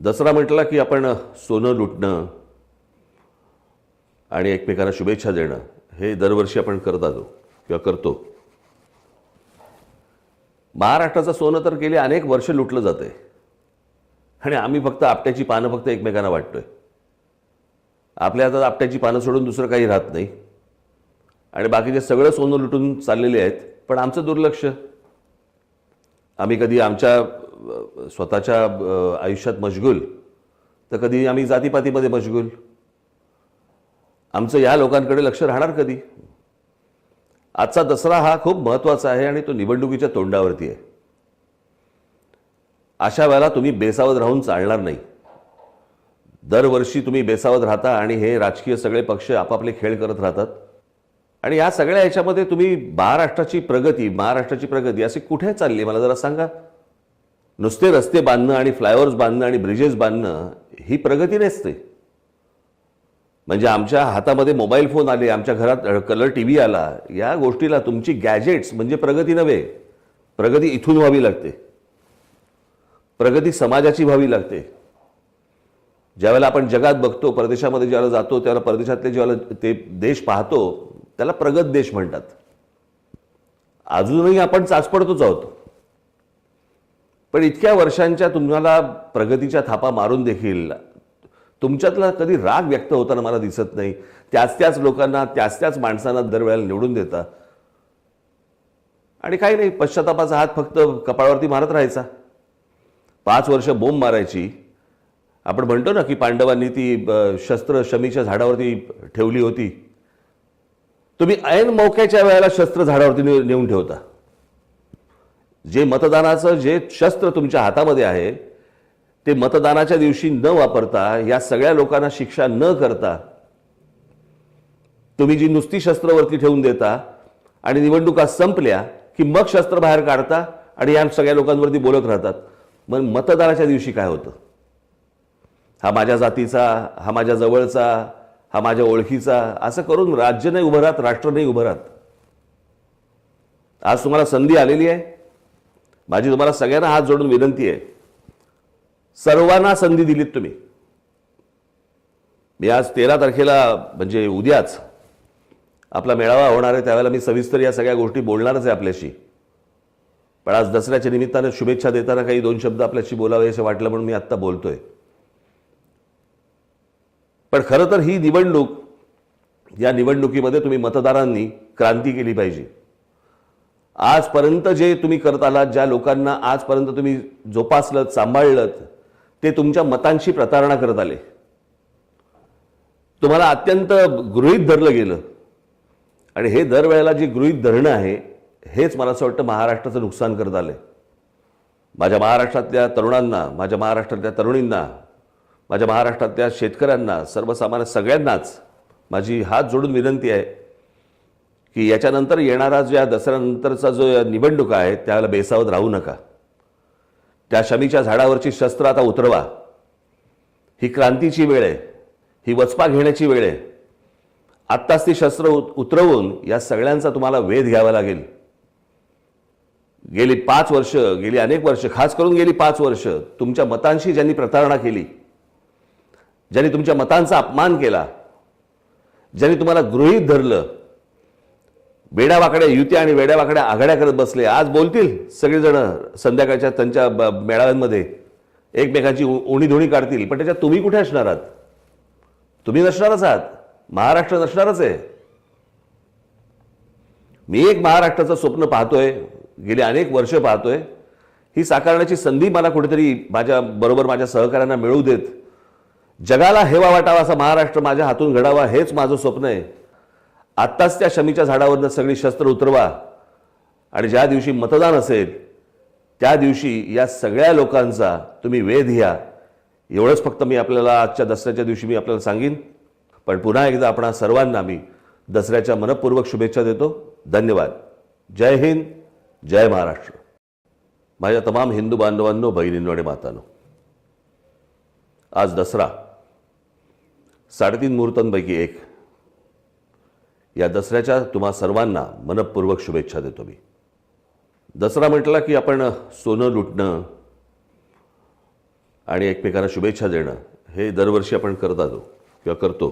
दसरा म्हटला की आपण सोनं लुटणं आणि एकमेकांना शुभेच्छा देणं हे दरवर्षी आपण करत आलो किंवा करतो. महाराष्ट्राचं सोनं तर गेली अनेक वर्ष लुटलं जातंय आणि आम्ही फक्त आपट्याची पानं फक्त एकमेकांना वाटतोय. आपल्या हातात आपट्याची पानं सोडून दुसरं काही राहत नाही आणि बाकीचे सगळं सोनं लुटून चाललेले आहेत. पण आमचं दुर्लक्ष. आम्ही कधी आमच्या स्वतःच्या आयुष्यात मशगूल तर कधी आम्ही जातीपातीमध्ये मशगूल. आमचं या लोकांकडे लक्ष राहणार कधी. आजचा दसरा हा खूप महत्त्वाचा आहे आणि तो निवडणुकीच्या तोंडावरती आहे. अशा वेळेला तुम्ही बेसावध राहून चालणार नाही. दरवर्षी तुम्ही बेसावध राहता आणि हे राजकीय सगळे पक्ष आपापले खेळ करत राहतात आणि या सगळ्या ह्याच्यामध्ये तुम्ही महाराष्ट्राची प्रगती असे कुठे चालली मला जरा सांगा. नुसते रस्ते बांधणं आणि फ्लायओव्हर्स बांधणं आणि ब्रिजेस बांधणं ही प्रगती नसते. म्हणजे आमच्या हातामध्ये मोबाईल फोन आले, आमच्या घरात कलर टीव्ही आला, या गोष्टीला तुमची गॅजेट्स म्हणजे प्रगती नव्हे. प्रगती इथून व्हावी लागते. प्रगती समाजाची व्हावी लागते. ज्यावेळेला आपण जगात बघतो, परदेशामध्ये ज्यावेळेला जातो त्यावेळेला परदेशातले ज्यावेळेला ते देश पाहतो त्याला प्रगत देश म्हणतात. अजूनही आपण चाचपडतोच आहोत. पण इतक्या वर्षांच्या तुम्हाला प्रगतीच्या थापा मारून देखील तुमच्यातला कधी राग व्यक्त होताना मला दिसत नाही. त्याच लोकांना त्याच माणसांना दरवेळेला निवडून देता आणि काही नाही, पश्चातापाचा हात फक्त कपाळावरती मारत राहायचा. 5 वर्ष बोंब मारायची. आपण म्हणतो ना की पांडवांनी ती शस्त्र शमीच्या झाडावरती ठेवली होती. तुम्ही ऐन मौक्याच्या वेळेला शस्त्र झाडावरती नेऊन ठेवता. जे मतदानाचं जे शस्त्र तुमच्या हातामध्ये आहे ते मतदानाच्या दिवशी न वापरता, या सगळ्या लोकांना शिक्षा न करता तुम्ही जी नुसती शस्त्रवरती ठेवून देता आणि निवडणुका संपल्या की मग शस्त्र बाहेर काढता आणि या सगळ्या लोकांवरती बोलत राहतात. मग मतदानाच्या दिवशी काय होतं? हा माझ्या जातीचा, हा माझ्या जवळचा, हा माझ्या ओळखीचा, असं करून राज्य नाही उभं राहत, राष्ट्र नाही उभं राहत. आज तुम्हाला संधी आलेली आहे. माझी तुम्हाला सगळ्यांना हात जोडून विनंती आहे, सर्वांना संधी दिलीत तुम्ही. मी आज 13 तारखेला म्हणजे उद्याच आपला मेळावा होणार आहे, त्यावेळेला मी सविस्तर या सगळ्या गोष्टी बोलणारच आहे आपल्याशी. पण आज दसऱ्याच्या निमित्ताने शुभेच्छा देताना काही 2 शब्द आपल्याशी बोलावे असं वाटलं म्हणून मी आत्ता बोलतोय. पण खरं तर ही निवडणूक, या निवडणुकीमध्ये तुम्ही मतदारांनी क्रांती केली पाहिजे. आजपर्यंत जे तुम्ही करत आलात, ज्या लोकांना आजपर्यंत तुम्ही जोपासलत, सांभाळलत, ते तुमच्या मतांशी प्रतारणा करत आले. तुम्हाला अत्यंत गृहीत धरलं गेलं आणि हे दरवेळेला जे गृहीत धरणं आहे हेच मला असं वाटतं महाराष्ट्राचं नुकसान करत आलंय. माझ्या महाराष्ट्रातल्या तरुणांना, माझ्या महाराष्ट्रातल्या तरुणींना, माझ्या महाराष्ट्रातल्या शेतकऱ्यांना, सर्वसामान्य सगळ्यांनाच माझी हात जोडून विनंती आहे की याच्यानंतर येणारा ज्या दसऱ्यानंतरचा जो निवडणूक आहे त्याला बेसावध राहू नका. त्या शमीच्या झाडावरची शस्त्र आता उतरवा. ही क्रांतीची वेळ आहे. ही वचपा घेण्याची वेळ आहे. आत्ताच ती शस्त्र उतरवून या सगळ्यांचा तुम्हाला वेध घ्यावा लागेल. गेली 5 वर्ष, गेली अनेक वर्ष, खास करून गेली 5 वर्ष तुमच्या मतांशी ज्यांनी प्रतारणा केली, ज्यांनी तुमच्या मतांचा अपमान केला, ज्यांनी तुम्हाला गृहीत धरलं, वेड्यावाकड्या युत्या आणि वेड्यावाकड्या आघाड्या करत बसले, आज बोलतील सगळेजण संध्याकाळच्या त्यांच्या मेळाव्यांमध्ये एकमेकांची उणीधुणी काढतील. पण त्याच्यात तुम्ही कुठे असणार आहात? तुम्ही नसणारच आहात. महाराष्ट्र नसणारच आहे. मी एक महाराष्ट्राचं स्वप्न पाहतोय, गेली अनेक वर्ष पाहतोय. ही साकारण्याची संधी मला कुठेतरी माझ्या सहकाऱ्यांना मिळवू देत. जगाला हेवा वाटावा असा महाराष्ट्र माझ्या हातून घडावा हेच माझं स्वप्न आहे. आत्ताच त्या शमीच्या झाडावरनं सगळी शस्त्र उतरवा आणि ज्या दिवशी मतदान असेल त्या दिवशी या सगळ्या लोकांचा तुम्ही वेध घ्या. एवढंच फक्त मी आपल्याला आजच्या दसऱ्याच्या दिवशी मी आपल्याला सांगीन. पण पुन्हा एकदा आपणा सर्वांना मी दसऱ्याच्या मनपूर्वक शुभेच्छा देतो. धन्यवाद. जय हिंद, जय महाराष्ट्र. माझ्या तमाम हिंदू बांधवांनो, बहिणींनो आणि मातांनो, आज दसरा 3.5 मुहूर्तांपैकी एक. या दसऱ्याच्या तुम्हा सर्वांना मनपूर्वक शुभेच्छा देतो मी. दसरा म्हटला की आपण सोनं लुटणं आणि एकमेकांना शुभेच्छा देणं हे दरवर्षी आपण करत आलो किंवा करतो.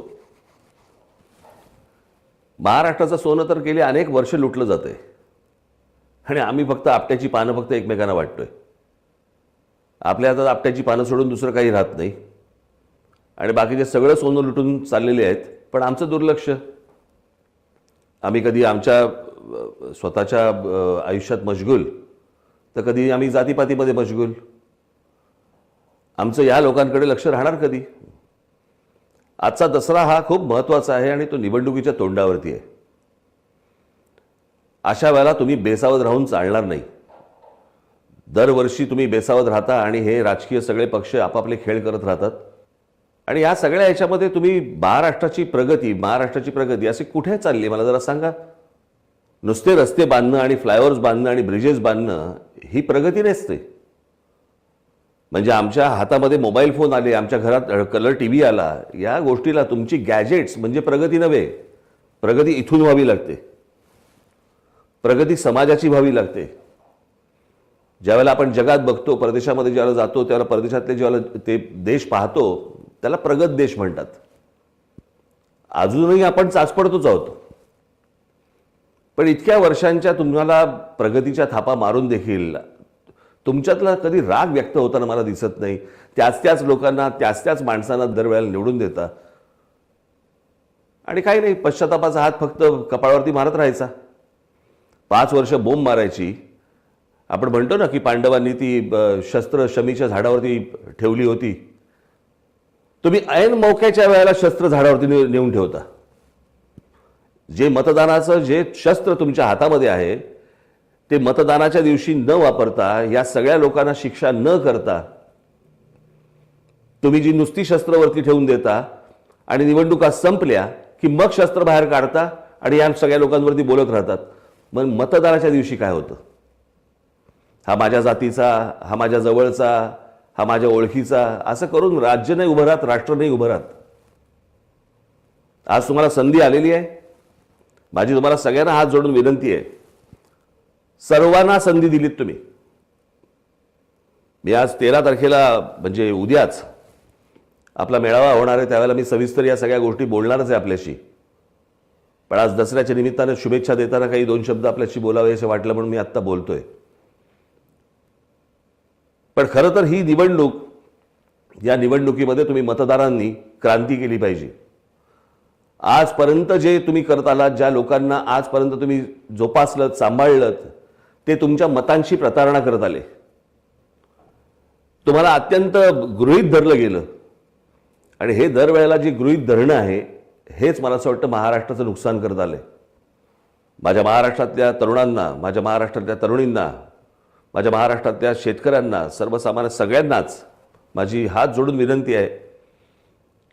महाराष्ट्राचं सोनं तर गेली अनेक वर्ष लुटलं जातंय आणि आम्ही फक्त आपट्याची पानं फक्त एकमेकांना वाटतोय. आपल्या हातात आपट्याची पानं सोडून दुसरं काही राहत नाही आणि बाकीचे सगळं सोनं लुटून चाललेले आहेत. पण आमचं दुर्लक्ष. आम्ही कधी आमच्या स्वतःच्या आयुष्यात मशगूल तर कधी आम्ही जातीपातीमध्ये मशगूल. आमचं या लोकांकडे लक्ष राहणार कधी? आजचा दसरा हा खूप महत्त्वाचा आहे आणि तो निवडणुकीच्या तोंडावरती आहे. अशा वेळेला तुम्ही बेसावध राहून चालणार नाही. दरवर्षी तुम्ही बेसावध राहता आणि हे राजकीय सगळे पक्ष आपापले खेळ करत राहतात. आणि या सगळ्या ह्याच्यामध्ये तुम्ही महाराष्ट्राची प्रगती अशी कुठे चालली मला जरा सांगा. नुसते रस्ते बांधणं आणि फ्लायओव्हर्स बांधणं आणि ब्रिजेस बांधणं ही प्रगती नसते. म्हणजे आमच्या हातामध्ये मोबाईल फोन आले, आमच्या घरात कलर टीव्ही आला, या गोष्टीला तुमची गॅजेट्स म्हणजे प्रगती नव्हे. प्रगती इथून व्हावी लागते. प्रगती समाजाची व्हावी लागते. ज्यावेळेला आपण जगात बघतो, परदेशामध्ये ज्यावेळेला जातो त्यावेळेला परदेशातले ज्यावेळेला ते देश पाहतो त्याला प्रगत देश म्हणतात. अजूनही आपण चाचपडतोच आहोत. पण इतक्या वर्षांच्या तुम्हाला प्रगतीच्या थापा मारून देखील तुमच्यातला कधी राग व्यक्त होताना मला दिसत नाही. त्याच लोकांना त्याच माणसांना दरवेळेला निवडून देता आणि काही नाही, पश्चातापाचा हात फक्त कपाळावरती मारत राहायचा. 5 वर्ष बोंब मारायची. आपण म्हणतो ना की पांडवांनी ती शस्त्र शमीच्या झाडावरती ठेवली होती. तुम्ही ऐन मौक्याच्या वेळेला शस्त्र झाडावरती नेऊन ठेवता. जे मतदानाचं जे शस्त्र तुमच्या हातामध्ये आहे ते मतदानाच्या दिवशी न वापरता, या सगळ्या लोकांना शिक्षा न करता तुम्ही जी नुसती शस्त्रवरती ठेवून देता आणि निवडणुका संपल्या की मग शस्त्र बाहेर काढता आणि या सगळ्या लोकांवरती बोलत राहतात. मग मतदानाच्या दिवशी काय होतं? हा माझ्या जातीचा, हा माझ्या जवळचा, हा माझ्या ओळखीचा, असं करून राज्य नाही उभं राहत, राष्ट्र नाही उभं राहत. आज तुम्हाला संधी आलेली आहे. माझी तुम्हाला सगळ्यांना हात जोडून विनंती आहे, सर्वांना संधी दिलीत तुम्ही. मी आज 13 तारखेला म्हणजे उद्याच आपला मेळावा होणार आहे, त्यावेळेला मी सविस्तर या सगळ्या गोष्टी बोलणारच आहे आपल्याशी. पण आज दसऱ्याच्या निमित्ताने शुभेच्छा देताना काही 2 शब्द आपल्याशी बोलावे असं वाटलं म्हणून मी आत्ता बोलतोय. पण खरं तर ही निवडणूक, या निवडणुकीमध्ये तुम्ही मतदारांनी क्रांती केली पाहिजे. आजपर्यंत जे तुम्ही करत आलात, ज्या लोकांना आजपर्यंत तुम्ही जोपासलत, सांभाळलत, ते तुमच्या मतांशी प्रतारणा करत आले. तुम्हाला अत्यंत गृहीत धरलं गेलं आणि हे दरवेळेला जे गृहीत धरणं आहे हेच मला असं वाटतं महाराष्ट्राचं नुकसान करत आलंय. माझ्या महाराष्ट्रातल्या तरुणांना, माझ्या महाराष्ट्रातल्या तरुणींना, माझ्या महाराष्ट्रातल्या शेतकऱ्यांना, सर्वसामान्य सगळ्यांनाच माझी हात जोडून विनंती आहे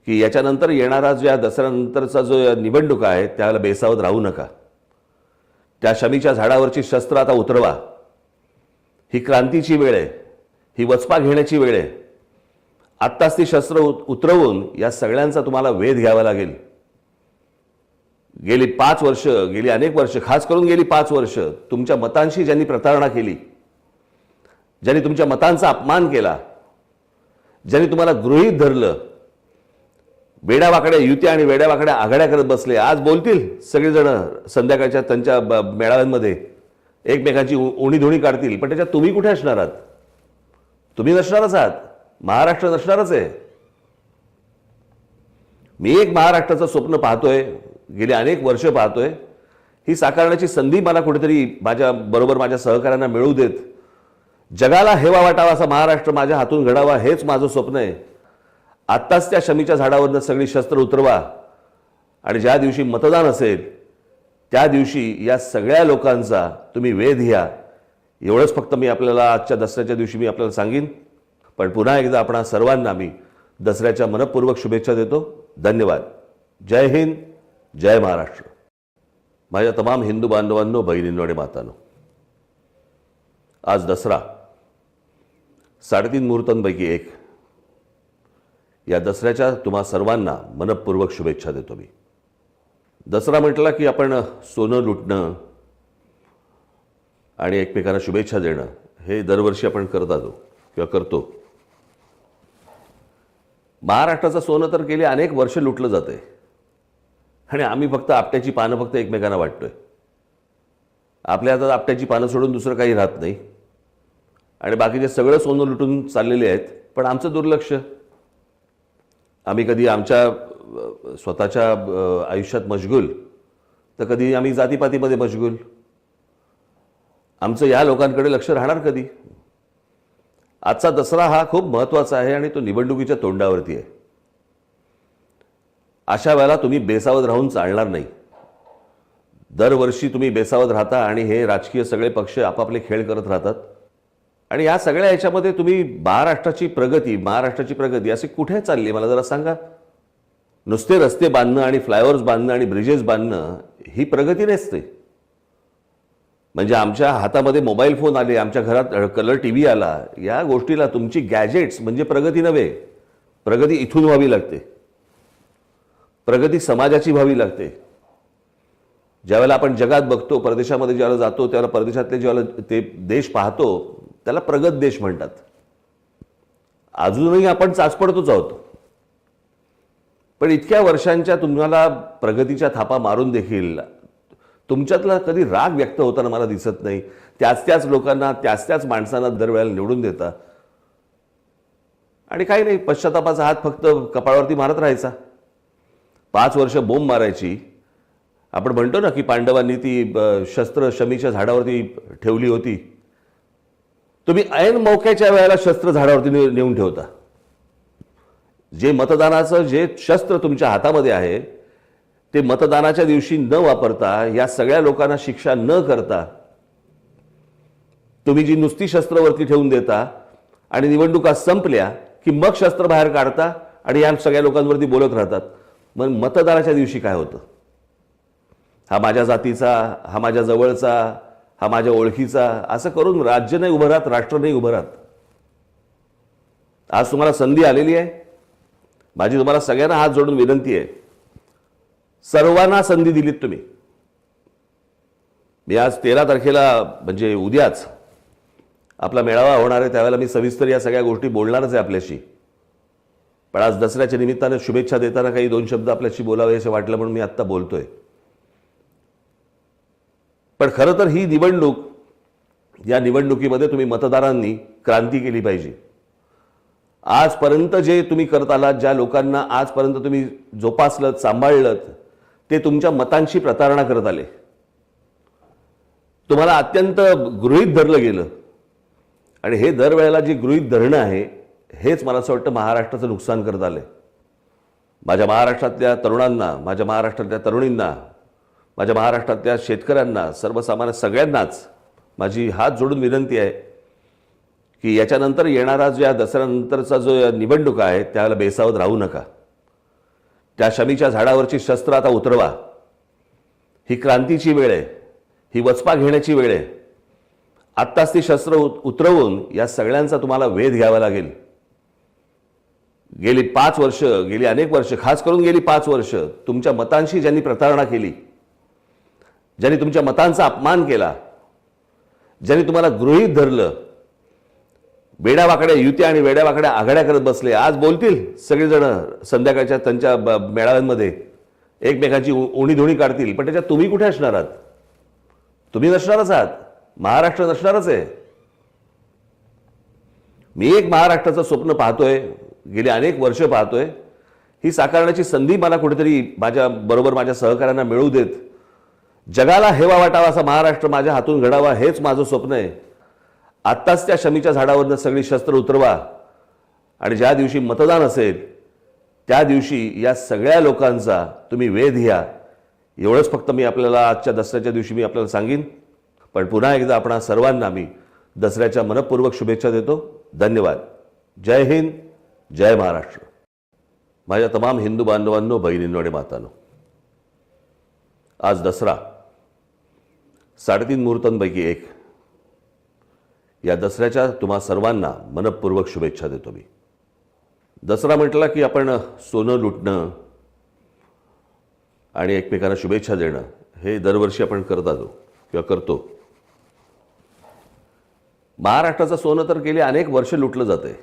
की याच्यानंतर येणारा जो या दसऱ्यानंतरचा जो निवडणूक आहे त्याला बेसावध राहू नका. त्या शमीच्या झाडावरची शस्त्र आता उतरवा. ही क्रांतीची वेळ आहे, ही वचपा घेण्याची वेळ आहे. आत्ताच ती शस्त्र उतरवून या सगळ्यांचा तुम्हाला वेध घ्यावा लागेल. गेली 5 वर्ष, गेली अनेक वर्ष, खास करून गेली 5 वर्ष तुमच्या मतांशी ज्यांनी प्रतारणा केली, ज्यांनी तुमच्या मतांचा अपमान केला, ज्यांनी तुम्हाला गृहीत धरलं, वेड्यावाकड्या युत्या आणि वेड्यावाकड्या आघाड्या करत बसले, आज बोलतील सगळेजण संध्याकाळच्या त्यांच्या मेळाव्यांमध्ये एकमेकांची उणीधुणी काढतील. पण त्याच्यात तुम्ही कुठे असणार आहात? तुम्ही नसणारच आहात. महाराष्ट्र नसणारच आहे. मी एक महाराष्ट्राचं स्वप्न पाहतोय, गेली अनेक वर्ष पाहतोय. ही साकारण्याची संधी मला कुठेतरी माझ्या बरोबर माझ्या सहकाऱ्यांना मिळू देत. जगाला हेवा वाटावा असा महाराष्ट्र माझ्या हातून घडावा, हेच माझं स्वप्न आहे. आत्ताच त्या शमीच्या झाडावरनं सगळी शस्त्र उतरवा आणि ज्या दिवशी मतदान असेल त्या दिवशी या सगळ्या लोकांचा तुम्ही वेध घ्या. एवढंच फक्त मी आपल्याला आजच्या दसऱ्याच्या दिवशी मी आपल्याला सांगीन. पण पुन्हा एकदा आपणा सर्वांना मी दसऱ्याच्या मनपूर्वक शुभेच्छा देतो. धन्यवाद. जय हिंद, जय महाराष्ट्र. माझ्या तमाम हिंदू बांधवांनो, बहिणींनो आणि मातांनो, आज दसरा 3.5 मुहूर्तांपैकी एक. या दसऱ्याच्या तुम्हा सर्वांना मनपूर्वक शुभेच्छा देतो मी. दसरा म्हटला की आपण सोनं लुटणं आणि एकमेकांना शुभेच्छा देणं हे दरवर्षी आपण करत आलो किंवा करतो. महाराष्ट्राचं सोनं तर गेली अनेक वर्ष लुटलं जातंय आणि आम्ही फक्त आपट्याची पानं फक्त एकमेकांना वाटतोय. आपल्या हातात आपट्याची पानं सोडून दुसरं काही राहत नाही आणि बाकीचे सगळं सोनं लुटून चाललेले आहेत. पण आमचं दुर्लक्ष. आम्ही कधी आमच्या स्वतःच्या आयुष्यात मशगूल, तर कधी आम्ही जातीपातीमध्ये मशगूल. आमचं या लोकांकडे लक्ष राहणार कधी? आजचा दसरा हा खूप महत्त्वाचा आहे आणि तो निवडणुकीच्या तोंडावरती आहे. अशा वेळेला तुम्ही बेसावध राहून चालणार नाही. दरवर्षी तुम्ही बेसावध राहता आणि हे राजकीय सगळे पक्ष आपापले खेळ करत राहतात. आणि या सगळ्या ह्याच्यामध्ये तुम्ही महाराष्ट्राची प्रगती असे कुठे चालली मला जरा सांगा. नुसते रस्ते बांधणं आणि फ्लायओव्हर्स बांधणं आणि ब्रिजेस बांधणं ही प्रगती नसते. म्हणजे आमच्या हातामध्ये मोबाईल फोन आले, आमच्या घरात कलर टीव्ही आला, या गोष्टीला तुमची गॅजेट्स म्हणजे प्रगती नव्हे. प्रगती इथून व्हावी लागते. प्रगती समाजाची व्हावी लागते. ज्यावेळेला आपण जगात बघतो, परदेशामध्ये ज्यावेळेला जातो, त्यावेळेला परदेशातले ज्यावेळेला ते देश पाहतो त्याला प्रगत देश म्हणतात. अजूनही आपण चाचपडतोच आहोत. पण इतक्या वर्षांच्या तुम्हाला प्रगतीच्या थापा मारून देखील तुमच्यातला कधी राग व्यक्त होताना मला दिसत नाही. त्याच लोकांना, त्याच माणसांना दरवेळेला निवडून देता आणि काही नाही, पश्चातापाचा हात फक्त कपाळावरती मारत राहायचा. 5 वर्ष बोंब मारायची. आपण म्हणतो ना की पांडवांनी ती शस्त्र शमीच्या झाडावरती ठेवली होती. तुम्ही ऐन मौक्याच्या वेळेला शस्त्र झाडावरती नेऊन ठेवता. जे मतदानाचं जे शस्त्र तुमच्या हातामध्ये आहे ते मतदानाच्या दिवशी न वापरता, या सगळ्या लोकांना शिक्षा न करता, तुम्ही जी नुसती शस्त्रवरती ठेवून देता आणि निवडणुका संपल्या की मग शस्त्र बाहेर काढता आणि या सगळ्या लोकांवरती बोलत राहतात. मग मतदानाच्या दिवशी काय होतं? हा माझ्या जातीचा, हा माझ्या जवळचा, हा माझ्या ओळखीचा, असं करून राज्य नाही उभं राहत, राष्ट्र नाही उभं राहत. आज तुम्हाला संधी आलेली आहे. माझी तुम्हाला सगळ्यांना हात जोडून विनंती आहे, सर्वांना संधी दिलीत तुम्ही. मी आज 13 तारखेला म्हणजे उद्याच आपला मेळावा होणार आहे, त्यावेळेला मी सविस्तर या सगळ्या गोष्टी बोलणारच आहे आपल्याशी. पण आज दसऱ्याच्या निमित्ताने शुभेच्छा देताना काही 2 शब्द आपल्याशी बोलावे असं वाटलं म्हणून मी आत्ता बोलतोय. पण खरं तर ही निवडणूक, या निवडणुकीमध्ये तुम्ही मतदारांनी क्रांती केली पाहिजे. आजपर्यंत जे तुम्ही करत आलात, ज्या लोकांना आजपर्यंत तुम्ही जोपासलं, सांभाळलं, ते तुमच्या मतांशी प्रतारणा करत आले. तुम्हाला अत्यंत गृहीत धरलं गेलं आणि हे दरवेळेला जे गृहीत धरणं आहे हेच मला असं वाटतं महाराष्ट्राचं नुकसान करत आले. माझ्या महाराष्ट्रातल्या तरुणांना, माझ्या महाराष्ट्रातल्या तरुणींना, माझ्या महाराष्ट्रातल्या शेतकऱ्यांना, सर्वसामान्य सगळ्यांनाच माझी हात जोडून विनंती आहे की याच्यानंतर येणारा जो या दसऱ्यानंतरचा जो निवडणूक आहे त्याला बेसावध राहू नका. त्या शमीच्या झाडावरची शस्त्र आता उतरवा. ही क्रांतीची वेळ आहे, ही वचपा घेण्याची वेळ आहे. आत्ताच ती शस्त्र उतरवून या सगळ्यांचा तुम्हाला वेध घ्यावा लागेल. गेली 5 वर्ष, गेली अनेक वर्ष, खास करून गेली 5 वर्ष तुमच्या मतांशी ज्यांनी प्रतारणा केली, ज्यांनी तुमच्या मतांचा अपमान केला, ज्यांनी तुम्हाला गृहीत धरलं, वेड्यावाकड्या युत्या आणि वेड्यावाकड्या आघाड्या करत बसले, आज बोलतील सगळेजण संध्याकाळच्या त्यांच्या मेळाव्यांमध्ये एकमेकांची उणीधुणी काढतील. पण त्याच्यात तुम्ही कुठे असणार आहात? तुम्ही नसणारच आहात. महाराष्ट्र नसणारच आहे. मी एक महाराष्ट्राचं स्वप्न पाहतोय, गेली अनेक वर्ष पाहतोय. ही साकारण्याची संधी मला कुठेतरी माझ्या बरोबर माझ्या सहकाऱ्यांना मिळू देत. जगाला हेवा वाटावा असा महाराष्ट्र माझ्या हातून घडावा, हेच माझं स्वप्न आहे. आत्ताच त्या शमीच्या झाडावरनं सगळी शस्त्र उतरवा आणि ज्या दिवशी मतदान असेल त्या दिवशी या सगळ्या लोकांचा तुम्ही वेध घ्या. एवढंच फक्त मी आपल्याला आजच्या दसऱ्याच्या दिवशी मी आपल्याला सांगेन. पण पुन्हा एकदा आपणा सर्वांना मी दसऱ्याच्या मनपूर्वक शुभेच्छा देतो. धन्यवाद. जय हिंद, जय महाराष्ट्र. माझ्या तमाम हिंदू बांधवांनो, बहिणींनो आणि मातांनो, आज दसरा 3.5 मुहूर्तांपैकी एक. या दसऱ्याच्या तुम्हा सर्वांना मनपूर्वक शुभेच्छा देतो मी. दसरा म्हटला की आपण सोनं लुटणं आणि एकमेकांना शुभेच्छा देणं हे दरवर्षी आपण करत आलो किंवा करतो. महाराष्ट्राचं सोनं तर गेली अनेक वर्ष लुटलं जातंय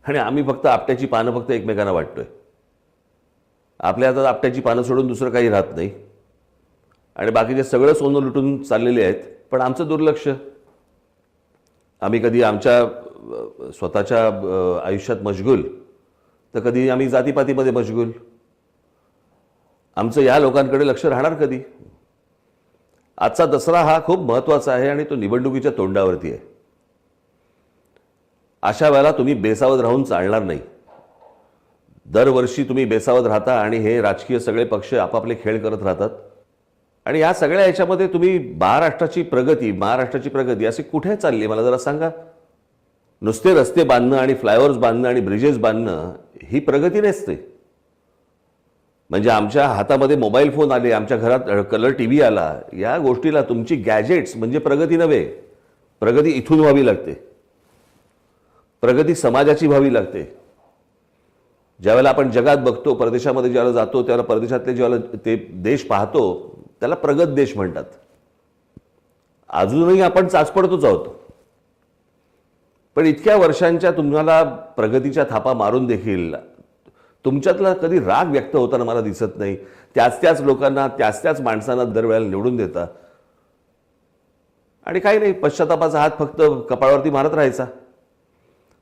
आणि आम्ही फक्त आपट्याची पानं फक्त एकमेकांना वाटतोय. आपल्या हातात आपट्याची पानं सोडून दुसरं काही राहत नाही आणि बाकीचे सगळं सोनं लुटून चाललेले आहेत. पण आमचं दुर्लक्ष. आम्ही कधी आमच्या स्वतःच्या आयुष्यात मशगूल, तर कधी आम्ही जातीपातीमध्ये मशगूल. आमचं या लोकांकडे लक्ष राहणार कधी? आजचा दसरा हा खूप महत्त्वाचा आहे आणि तो निवडणुकीच्या तोंडावरती आहे. अशा वेळेला तुम्ही बेसावध राहून चालणार नाही. दरवर्षी तुम्ही बेसावध राहता आणि हे राजकीय सगळे पक्ष आपापले खेळ करत राहतात. आणि या सगळ्या याच्यामध्ये तुम्ही महाराष्ट्राची प्रगती अशी कुठे चालली मला जरा सांगा. नुसते रस्ते बांधणं आणि फ्लायओव्हर्स बांधणं आणि ब्रिजेस बांधणं ही प्रगती नसते. म्हणजे आमच्या हातामध्ये मोबाईल फोन आले, आमच्या घरात कलर टीव्ही आला, या गोष्टीला तुमची गॅजेट्स म्हणजे प्रगती नव्हे. प्रगती इथून व्हावी लागते. प्रगती समाजाची व्हावी लागते. ज्यावेळेला आपण जगात बघतो, परदेशामध्ये ज्यावेळेला जातो, त्यावेळेला परदेशातले ज्यावेळेला ते देश पाहतो, त्याला प्रगत देश म्हणतात. अजूनही आपण चाचपडतोच आहोत. पण इतक्या वर्षांच्या तुम्हाला प्रगतीच्या थापा मारून देखील तुमच्यातला कधी राग व्यक्त होताना मला दिसत नाही. त्याच लोकांना, त्याच माणसांना दरवेळेला निवडून देता आणि काही नाही, पश्चातापाचा हात फक्त कपाळावरती मारत राहायचा.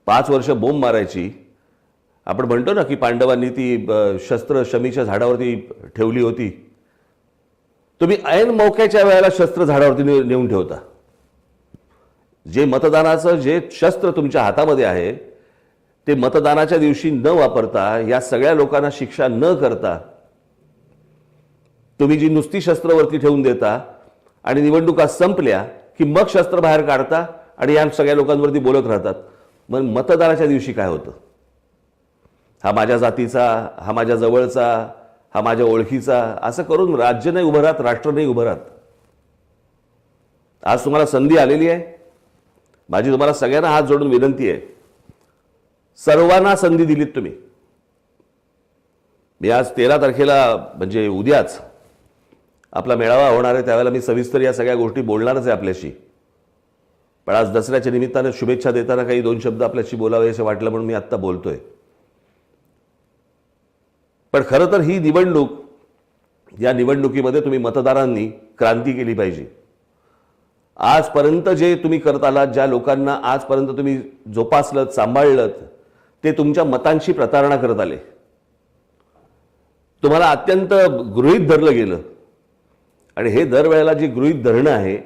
5 वर्ष बोंब मारायची. आपण म्हणतो ना की पांडवांनी ती शस्त्र शमीच्या झाडावरती ठेवली होती. तुम्ही ऐन मौक्याच्या वेळेला शस्त्र झाडावरती नेऊन ठेवता. जे मतदानाचं जे शस्त्र तुमच्या हातामध्ये आहे ते मतदानाच्या दिवशी न वापरता, या सगळ्या लोकांना शिक्षा न करता, तुम्ही जी नुसती शस्त्रवरती ठेवून देता आणि निवडणुका संपल्या की मग शस्त्र बाहेर काढता आणि या सगळ्या लोकांवरती बोलत राहतात. मग मतदानाच्या दिवशी काय होतं? हा माझ्या जातीचा, हा माझ्या जवळचा, हा माझ्या ओळखीचा, असं करून राज्य नाही उभं राहत, राष्ट्र नाही उभं राहत. आज तुम्हाला संधी आलेली आहे. माझी तुम्हाला सगळ्यांना हात जोडून विनंती आहे, सर्वांना संधी दिलीत तुम्ही. मी आज 13 तारखेला म्हणजे उद्याच आपला मेळावा होणार आहे, त्यावेळेला मी सविस्तर या सगळ्या गोष्टी बोलणारच आहे आपल्याशी. पण आज दसऱ्याच्या निमित्तानं शुभेच्छा देताना काही 2 शब्द आपल्याशी बोलावे असं वाटलं म्हणून मी आत्ता बोलतोय. पण खरं तर ही निवडणूक, या निवडणुकीमध्ये तुम्ही मतदारांनी क्रांती केली पाहिजे. आजपर्यंत जे तुम्ही करत आलात, ज्या लोकांना आजपर्यंत तुम्ही जोपासलत, सांभाळलत, ते तुमच्या मतांची प्रतारणा करत आले. तुम्हाला अत्यंत गृहीत धरलं गेलं आणि हे दरवेळेला जे गृहीत धरणं आहे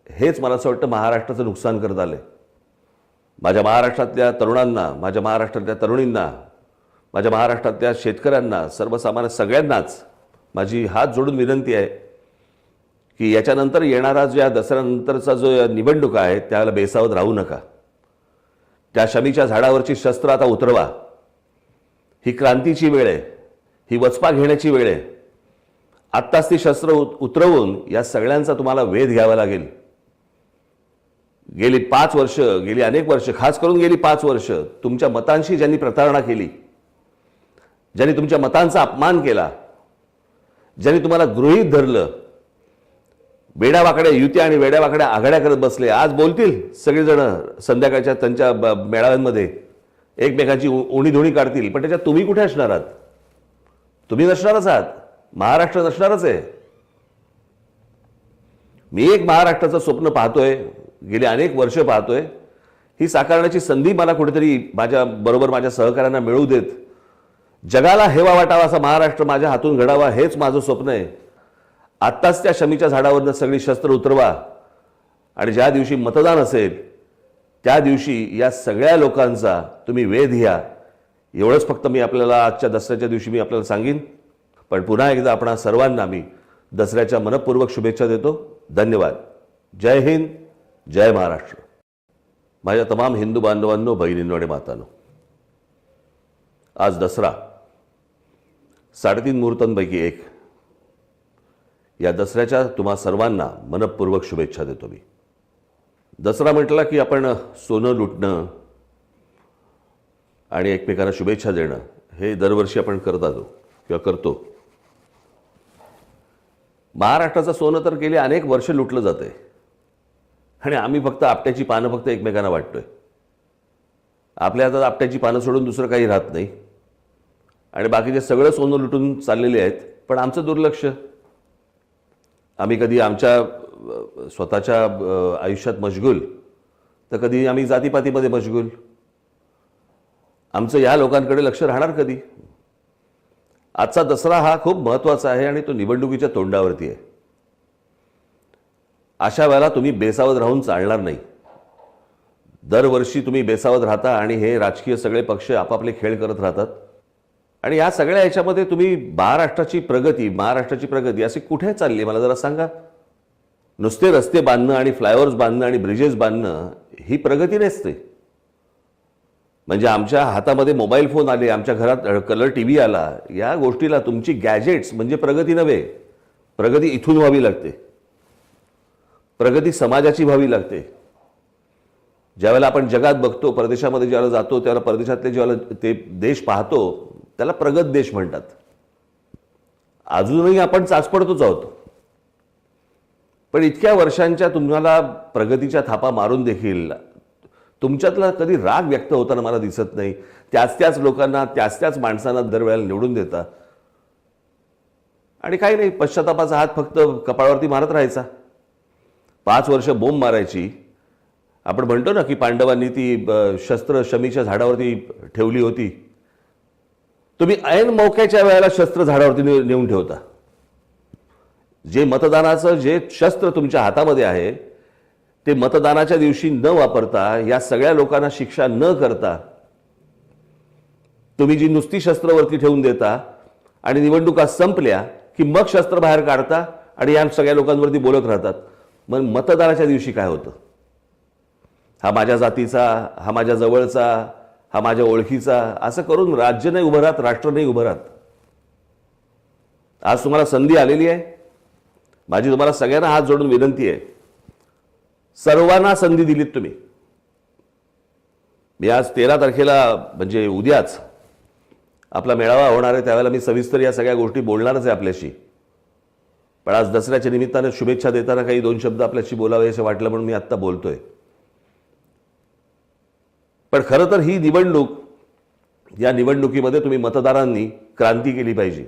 हेच मला असं वाटतं महाराष्ट्राचं नुकसान करत आलंय. माझ्या महाराष्ट्रातल्या तरुणांना, माझ्या महाराष्ट्रातल्या तरुणींना, माझ्या महाराष्ट्रातल्या शेतकऱ्यांना, सर्वसामान्य सगळ्यांनाच माझी हात जोडून विनंती आहे की याच्यानंतर येणारा जो या दसऱ्यानंतरचा जो निवडणूक आहे त्याला बेसावध राहू नका. त्या शमीच्या झाडावरची शस्त्र आता उतरवा. ही क्रांतीची वेळ आहे, ही वचपा घेण्याची वेळ आहे. आत्ताच ती शस्त्र उतरवून या सगळ्यांचा तुम्हाला वेध घ्यावा लागेल. गेली 5 वर्ष, गेली अनेक वर्ष, खास करून गेली 5 वर्ष तुमच्या मतांशी ज्यांनी प्रतारणा केली, ज्यांनी तुमच्या मतांचा अपमान केला, ज्यांनी तुम्हाला गृहीत धरलं, वेड्यावाकड्या युत्या आणि वेड्यावाकड्या आघाड्या करत बसले, आज बोलतील सगळेजण संध्याकाळच्या त्यांच्या मेळाव्यांमध्ये एकमेकांची उणीधुणी काढतील. पण त्याच्यात तुम्ही कुठे असणार आहात? तुम्ही नसणारच आहात. महाराष्ट्र नसणारच आहे. मी एक महाराष्ट्राचं स्वप्न पाहतोय, गेली अनेक वर्ष पाहतोय. ही साकारण्याची संधी मला कुठेतरी माझ्या बरोबर माझ्या सहकाऱ्यांना मिळवू देत. जगाला हेवा वाटावा असा महाराष्ट्र माझ्या हातून घडावा, हेच माझं स्वप्न आहे. आत्ताच त्या शमीच्या झाडावरनं सगळी शस्त्र उतरवा आणि ज्या दिवशी मतदान असेल त्या दिवशी या सगळ्या लोकांचा तुम्ही वेध घ्या. एवढंच फक्त मी आपल्याला आजच्या दसऱ्याच्या दिवशी मी आपल्याला सांगीन. पण पुन्हा एकदा आपणा सर्वांना मी दसऱ्याच्या मनपूर्वक शुभेच्छा देतो. धन्यवाद. जय हिंद, जय महाराष्ट्र. माझ्या तमाम हिंदू बांधवांनो, बहिणींनो आणि मातांनो, आज दसरा 3.5 मुहूर्तांपैकी एक. या दसऱ्याच्या तुम्हा सर्वांना मनपूर्वक शुभेच्छा देतो मी. दसरा म्हटला की आपण सोनं लुटणं आणि एकमेकांना शुभेच्छा देणं हे दरवर्षी आपण करत आलो किंवा करतो. महाराष्ट्राचं सोनं तर गेली अनेक वर्ष लुटलं जातंय आणि आम्ही फक्त आपट्याची पानं फक्त एकमेकांना वाटतोय. आपल्या हातात आपट्याची पानं सोडून दुसरं काही राहत नाही आणि बाकीचे सगळं सोनं लुटून चाललेले आहेत. पण आमचं दुर्लक्ष. आम्ही कधी आमच्या स्वतःच्या आयुष्यात मशगूल, तर कधी आम्ही जातीपातीमध्ये मशगूल. आमचं या लोकांकडे लक्ष राहणार कधी? आजचा दसरा हा खूप महत्त्वाचा आहे आणि तो निवडणुकीच्या तोंडावरती आहे. अशा वेळेला तुम्ही बेसावध राहून चालणार नाही. दरवर्षी तुम्ही बेसावध राहता आणि हे राजकीय सगळे पक्ष आपापले खेळ करत राहतात. आणि या सगळ्या ह्याच्यामध्ये तुम्ही महाराष्ट्राची प्रगती अशी कुठे चालली मला जरा सांगा. नुसते रस्ते बांधणं आणि फ्लायओव्हर्स बांधणं आणि ब्रिजेस बांधणं ही प्रगती नसते. म्हणजे आमच्या हातामध्ये मोबाईल फोन आले, आमच्या घरात कलर टीव्ही आला, या गोष्टीला तुमची गॅजेट्स म्हणजे प्रगती नव्हे. प्रगती इथून व्हावी लागते. प्रगती समाजाची व्हावी लागते. ज्यावेळेला आपण जगात बघतो, परदेशामध्ये ज्यावेळेला जातो, त्यावेळेला परदेशातले ज्यावेळेला ते देश पाहतो, त्याला प्रगत देश म्हणतात. अजूनही आपण चाचपडतोच आहोत. पण इतक्या वर्षांच्या तुम्हाला प्रगतीच्या थापा मारून देखील तुमच्यातला कधी राग व्यक्त होताना मला दिसत नाही. त्याच लोकांना, त्याच माणसांना दरवेळेला निवडून देता आणि काही नाही, पश्चातापाचा हात फक्त कपाळावरती मारत राहायचा. 5 वर्ष बोंब मारायची. आपण म्हणतो ना की पांडवांनी ती शस्त्र शमीच्या झाडावरती ठेवली होती. तुम्ही ऐन मौक्याच्या वेळेला शस्त्र झाडावरती नेऊन ठेवता. जे मतदानाचं जे शस्त्र तुमच्या हातामध्ये आहे ते मतदानाच्या दिवशी न वापरता, या सगळ्या लोकांना शिक्षा न करता, तुम्ही जी नुसती शस्त्रवरती ठेवून देता आणि निवडणुका संपल्या की मग शस्त्र बाहेर काढता आणि या सगळ्या लोकांवरती बोलत राहतात. मग मतदानाच्या दिवशी काय होतं? हा माझ्या जातीचा, हा माझ्या जवळचा, हा माझ्या ओळखीचा, असं करून राज्य नाही उभं राहत, राष्ट्र नाही उभं राहत. आज तुम्हाला संधी आलेली आहे. माझी तुम्हाला सगळ्यांना हात जोडून विनंती आहे, सर्वांना संधी दिलीत तुम्ही. मी आज 13 तारखेला म्हणजे उद्याच आपला मेळावा होणार आहे, त्यावेळेला मी सविस्तर या सगळ्या गोष्टी बोलणारच आहे आपल्याशी. पण आज दसऱ्याच्या निमित्तानं शुभेच्छा देताना काही 2 शब्द आपल्याशी बोलावे असं वाटलं म्हणून मी आत्ता बोलतोय. पण खरं तर ही निवडणूक, या निवडणुकीमध्ये तुम्ही मतदारांनी क्रांती केली पाहिजे.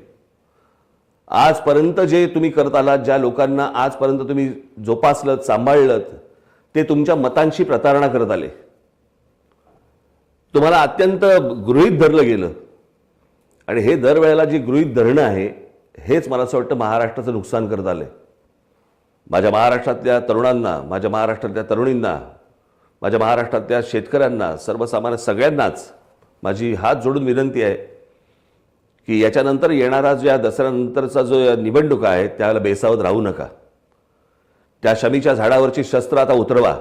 आजपर्यंत जे तुम्ही करत आलात, ज्या लोकांना आजपर्यंत तुम्ही जोपासलत, सांभाळलत, ते तुमच्या मतांशी प्रतारणा करत आले. तुम्हाला अत्यंत गृहीत धरलं गेलं आणि हे दरवेळेला जे गृहीत धरणं आहे हेच मला असं वाटतं महाराष्ट्राचं नुकसान करत आलंय. माझ्या महाराष्ट्रातल्या तरुणांना, माझ्या महाराष्ट्रातल्या तरुणींना, माझ्या महाराष्ट्रातल्या शेतकऱ्यांना, सर्वसामान्य सगळ्यांनाच माझी हात जोडून विनंती आहे की याच्यानंतर येणारा जो या दसऱ्यानंतरचा जो निवडणूक आहे त्याला बेसावध राहू नका. त्या शमीच्या झाडावरची शस्त्र आता उतरवा.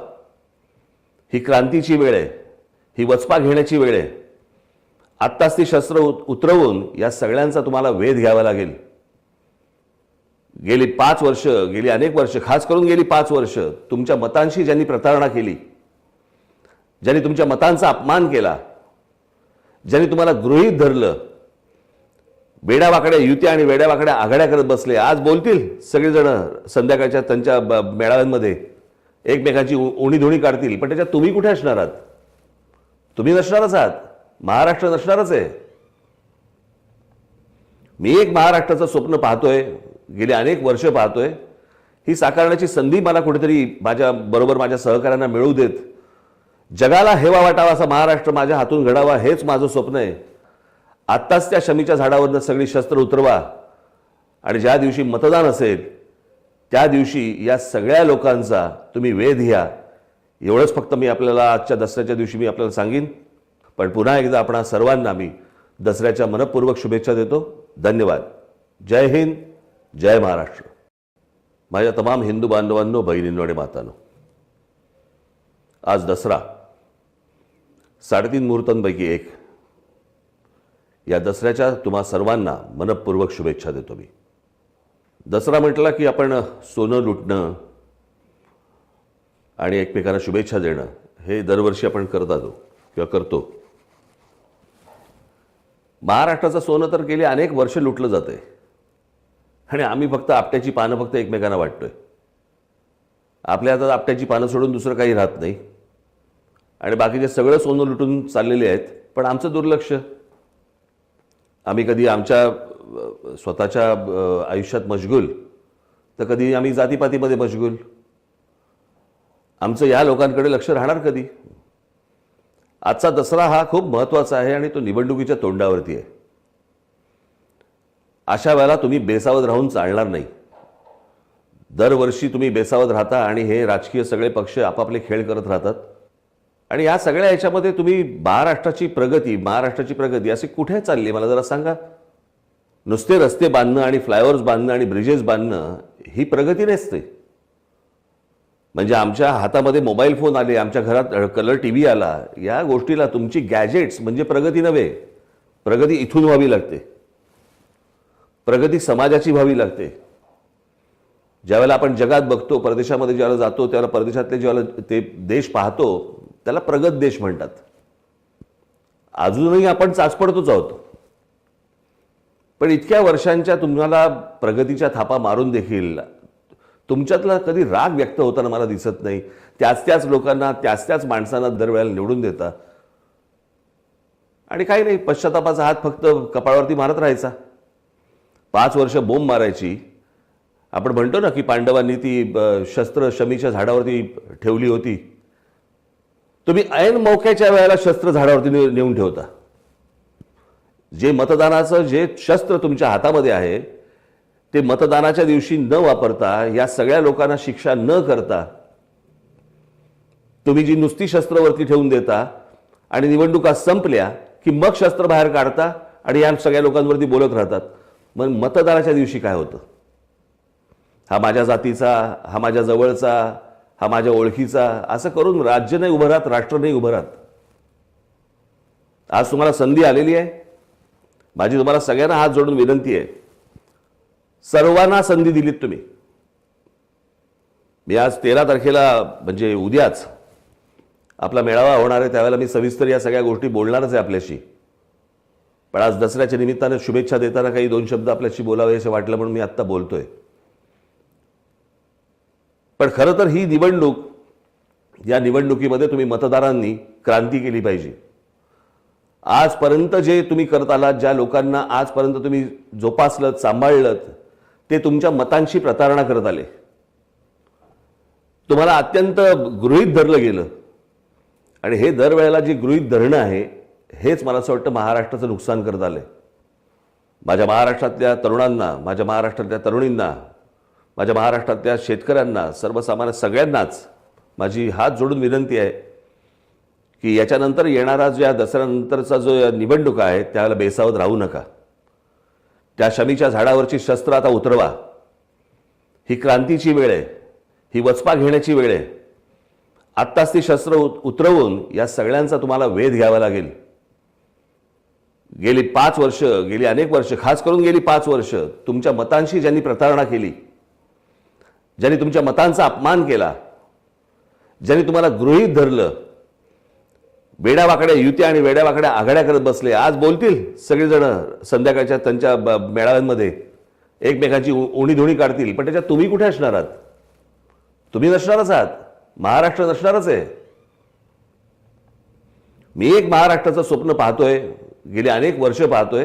ही क्रांतीची वेळ आहे, ही वचपा घेण्याची वेळ आहे. आत्ताच ती शस्त्र उतरवून या सगळ्यांचा तुम्हाला वेध घ्यावा लागेल. गेली 5 वर्ष, गेली अनेक वर्ष, खास करून गेली 5 वर्ष तुमच्या मतांशी ज्यांनी प्रतारणा केली, ज्यांनी तुमच्या मतांचा अपमान केला, ज्यांनी तुम्हाला गृहीत धरलं, वेड्यावाकड्या युत्या आणि वेड्यावाकड्या आघाड्या करत बसले, आज बोलतील सगळेजण संध्याकाळच्या त्यांच्या मेळाव्यांमध्ये एकमेकांची उणीधुणी काढतील. पण त्याच्यात तुम्ही कुठे असणार आहात? तुम्ही नसणारच आहात. महाराष्ट्र नसणारच आहे. मी एक महाराष्ट्राचं स्वप्न पाहतोय, गेली अनेक वर्ष पाहतोय. ही साकारण्याची संधी मला कुठेतरी माझ्या बरोबर माझ्या सहकाऱ्यांना मिळू देत. जगाला हेवा वाटावा असा महाराष्ट्र माझ्या हातून घडावा, हेच माझं स्वप्न आहे. आत्ताच त्या शमीच्या झाडावरनं सगळी शस्त्र उतरवा आणि ज्या दिवशी मतदान असेल त्या दिवशी या सगळ्या लोकांचा तुम्ही वेध घ्या. एवढंच फक्त मी आपल्याला आजच्या दसऱ्याच्या दिवशी मी आपल्याला सांगेन. पण पुन्हा एकदा आपणा सर्वांना मी दसऱ्याच्या मनपूर्वक शुभेच्छा देतो. धन्यवाद. जय हिंद, जय महाराष्ट्र. माझ्या तमाम हिंदू बांधवांनो, बहिणींनो आणि मातांनो, आज दसरा 3.5 मुहूर्तांपैकी एक. या दसऱ्याच्या तुम्हा सर्वांना मनपूर्वक शुभेच्छा देतो मी. दसरा म्हटला की आपण सोनं लुटणं आणि एकमेकांना शुभेच्छा देणं हे दरवर्षी आपण करत आलो किंवा करतो. महाराष्ट्राचं सोनं तर गेली अनेक वर्ष लुटलं जातंय आणि आम्ही फक्त आपट्याची पानं फक्त एकमेकांना वाटतोय. आपल्या हातात आपट्याची पानं सोडून दुसरं काही राहत नाही आणि बाकीचे सगळं सोनं लुटून चाललेले आहेत, पण आमचं दुर्लक्ष. आम्ही कधी आमच्या स्वतःच्या आयुष्यात मशगूल, तर कधी आम्ही जातीपातीमध्ये मशगूल. आमचं या लोकांकडे लक्ष राहणार कधी? आजचा दसरा हा खूप महत्त्वाचा आहे आणि तो निवडणुकीच्या तोंडावरती आहे. अशा वेळेला तुम्ही बेसावध राहून चालणार नाही. दरवर्षी तुम्ही बेसावध राहता आणि हे राजकीय सगळे पक्ष आपापले खेळ करत राहतात. आणि या सगळ्या ह्याच्यामध्ये तुम्ही महाराष्ट्राची प्रगती अशी कुठे चालली मला जरा सांगा. नुसते रस्ते बांधणं आणि फ्लायओव्हर्स बांधणं आणि ब्रिजेस बांधणं ही प्रगती नसते. म्हणजे आमच्या हातामध्ये मोबाईल फोन आले, आमच्या घरात कलर टीव्ही आला, या गोष्टीला तुमची गॅजेट्स म्हणजे प्रगती नव्हे. प्रगती इथून व्हावी लागते. प्रगती समाजाची व्हावी लागते. ज्यावेळेला आपण जगात बघतो, परदेशामध्ये ज्यावेळेला जातो, त्यावेळेला परदेशातले ज्यावेळेला ते देश पाहतो, त्याला प्रगत देश म्हणतात. अजूनही आपण चाचपडतोच आहोत. पण इतक्या वर्षांच्या तुम्हाला प्रगतीच्या थापा मारून देखील तुमच्यातला कधी राग व्यक्त होताना मला दिसत नाही. त्याच लोकांना, त्याच माणसांना दरवेळेला निवडून देता आणि काही नाही, पश्चातापाचा हात फक्त कपाळावरती मारत राहायचा. 5 वर्ष बोंब मारायची. आपण म्हणतो ना की पांडवांनी ती शस्त्र शमीच्या झाडावरती ठेवली होती. तुम्ही ऐन मौक्याच्या वेळेला शस्त्र झाडावरती नेऊन ठेवता. जे मतदानाचं जे शस्त्र तुमच्या हातामध्ये आहे ते मतदानाच्या दिवशी न वापरता, या सगळ्या लोकांना शिक्षा न करता, तुम्ही जी नुसती शस्त्रवरती ठेवून देता आणि निवडणुका संपल्या की मग शस्त्र बाहेर काढता आणि या सगळ्या लोकांवरती बोलत राहतात. मग मतदानाच्या दिवशी काय होतं? हा माझ्या जातीचा, हा माझ्या जवळचा, हा माझ्या ओळखीचा, असं करून राज्य नाही उभं राहत, राष्ट्र नाही उभं राहत. आज तुम्हाला संधी आलेली आहे. माझी तुम्हाला सगळ्यांना हात जोडून विनंती आहे, सर्वांना संधी दिलीत तुम्ही. मी आज 13 तारखेला म्हणजे उद्याच आपला मेळावा होणार आहे, त्यावेळेला मी सविस्तर या सगळ्या गोष्टी बोलणारच आहे आपल्याशी. पण आज दसऱ्याच्या निमित्ताने शुभेच्छा देताना काही 2 शब्द आपल्याशी बोलावे असं वाटलं म्हणून मी आत्ता बोलतोय. पण खरं तर ही निवडणूक, या निवडणुकीमध्ये तुम्ही मतदारांनी क्रांती केली पाहिजे. आजपर्यंत जे तुम्ही करत आलात, ज्या लोकांना आजपर्यंत तुम्ही जोपासलत, सांभाळलत, ते तुमच्या मतांशी प्रतारणा करत आले. तुम्हाला अत्यंत गृहीत धरलं गेलं आणि हे दरवेळेला जे गृहीत धरणं आहे हेच मला असं वाटतं महाराष्ट्राचं नुकसान करत आलंय. माझ्या महाराष्ट्रातल्या तरुणांना, माझ्या महाराष्ट्रातल्या तरुणींना, माझ्या महाराष्ट्रातल्या शेतकऱ्यांना, सर्वसामान्य सगळ्यांनाच माझी हात जोडून विनंती आहे की याच्यानंतर येणारा ज्या दसऱ्यानंतरचा जो निवडणूक आहे त्याला बेसावध राहू नका. त्या शमीच्या झाडावरची शस्त्र आता उतरवा. ही क्रांतीची वेळ आहे, ही वचपा घेण्याची वेळ आहे. आत्ताच ती शस्त्र उतरवून या सगळ्यांचा तुम्हाला वेध घ्यावा लागेल. गेली 5 वर्ष, गेली अनेक वर्ष, खास करून गेली 5 वर्ष तुमच्या मतांशी ज्यांनी प्रतारणा केली, ज्यांनी तुमच्या मतांचा अपमान केला, ज्यांनी तुम्हाला गृहीत धरलं, वेड्यावाकड्या युत्या आणि वेड्यावाकड्या आघाड्या करत बसले, आज बोलतील सगळेजण संध्याकाळच्या त्यांच्या मेळाव्यांमध्ये एकमेकांची उणीधुणी काढतील, पण त्याच्यात तुम्ही कुठे असणार आहात? तुम्ही नसणारच आहात. महाराष्ट्र नसणारच आहे. मी एक महाराष्ट्राचं स्वप्न पाहतोय, गेली अनेक वर्ष पाहतोय.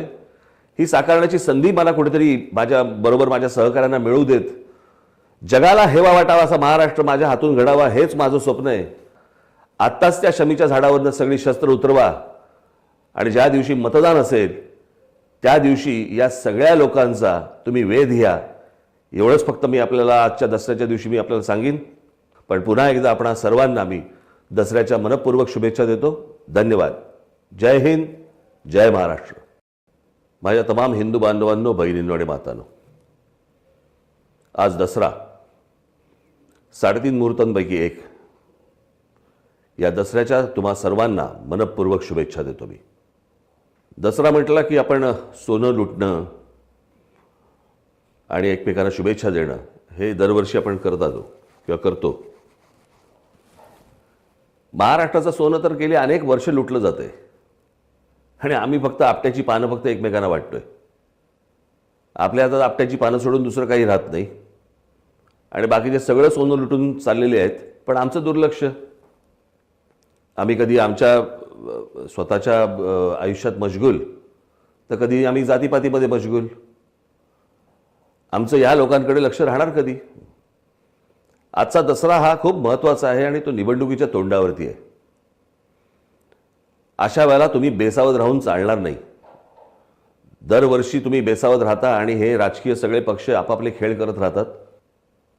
ही साकारण्याची संधी मला कुठेतरी माझ्या बरोबर माझ्या सहकाऱ्यांना मिळू देत. जगाला हेवा वाटावा असा महाराष्ट्र माझ्या हातून घडावा, हेच माझं स्वप्न आहे. आत्ताच त्या शमीच्या झाडावरनं सगळी शस्त्र उतरवा आणि ज्या दिवशी मतदान असेल त्या दिवशी या सगळ्या लोकांचा तुम्ही वेध घ्या. एवढंच फक्त मी आपल्याला आजच्या दसऱ्याच्या दिवशी मी आपल्याला सांगेन. पण पुन्हा एकदा आपण सर्वांना मी दसऱ्याच्या मनपूर्वक शुभेच्छा देतो. धन्यवाद. जय हिंद, जय महाराष्ट्र. माझ्या तमाम हिंदू बांधवांनो, बहिणींनो आणि मातांनो, आज दसरा 3.5 मुहूर्तांपैकी एक. या दसऱ्याच्या तुम्हा सर्वांना मनपूर्वक शुभेच्छा देतो मी. दसरा म्हटला की आपण सोनं लुटणं आणि एकमेकांना शुभेच्छा देणं हे दरवर्षी आपण करत आलो किंवा करतो. महाराष्ट्राचं सोनं तर गेली अनेक वर्ष लुटलं जातंय आणि आम्ही फक्त आपट्याची पानं फक्त एकमेकांना वाटतोय. आपल्या हातात आपट्याची पानं सोडून दुसरं काही राहत नाही आणि बाकीचे सगळं सोनं लुटून चाललेले आहेत, पण आमचं दुर्लक्ष. आम्ही कधी आमच्या स्वतःच्या आयुष्यात मशगूल, तर कधी आम्ही जातीपातीमध्ये मशगूल. आमचं या लोकांकडे लक्ष राहणार कधी? आजचा दसरा हा खूप महत्त्वाचा आहे आणि तो निवडणुकीच्या तोंडावरती आहे. अशा वेळेला तुम्ही बेसावध राहून चालणार नाही. दरवर्षी तुम्ही बेसावध राहता आणि हे राजकीय सगळे पक्ष आपापले खेळ करत राहतात.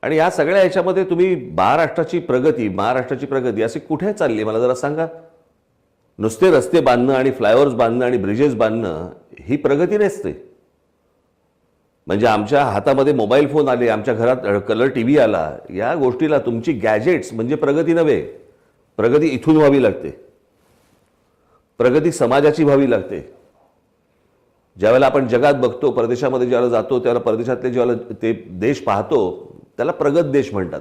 आणि या सगळ्या ह्याच्यामध्ये तुम्ही महाराष्ट्राची प्रगती अशी कुठे चालली मला जरा सांगा. नुसते रस्ते बांधणं आणि फ्लायओव्हर्स बांधणं आणि ब्रिजेस बांधणं ही प्रगती नसते. म्हणजे आमच्या हातामध्ये मोबाईल फोन आले, आमच्या घरात कलर टीव्ही आला, या गोष्टीला तुमची गॅजेट्स म्हणजे प्रगती नव्हे. प्रगती इथून व्हावी लागते. प्रगती समाजाची व्हावी लागते. ज्यावेळेला आपण जगात बघतो, परदेशामध्ये ज्यावेळेला जातो, त्यावेळेला परदेशातले ज्यावेळेला ते देश पाहतो, त्याला प्रगत देश म्हणतात.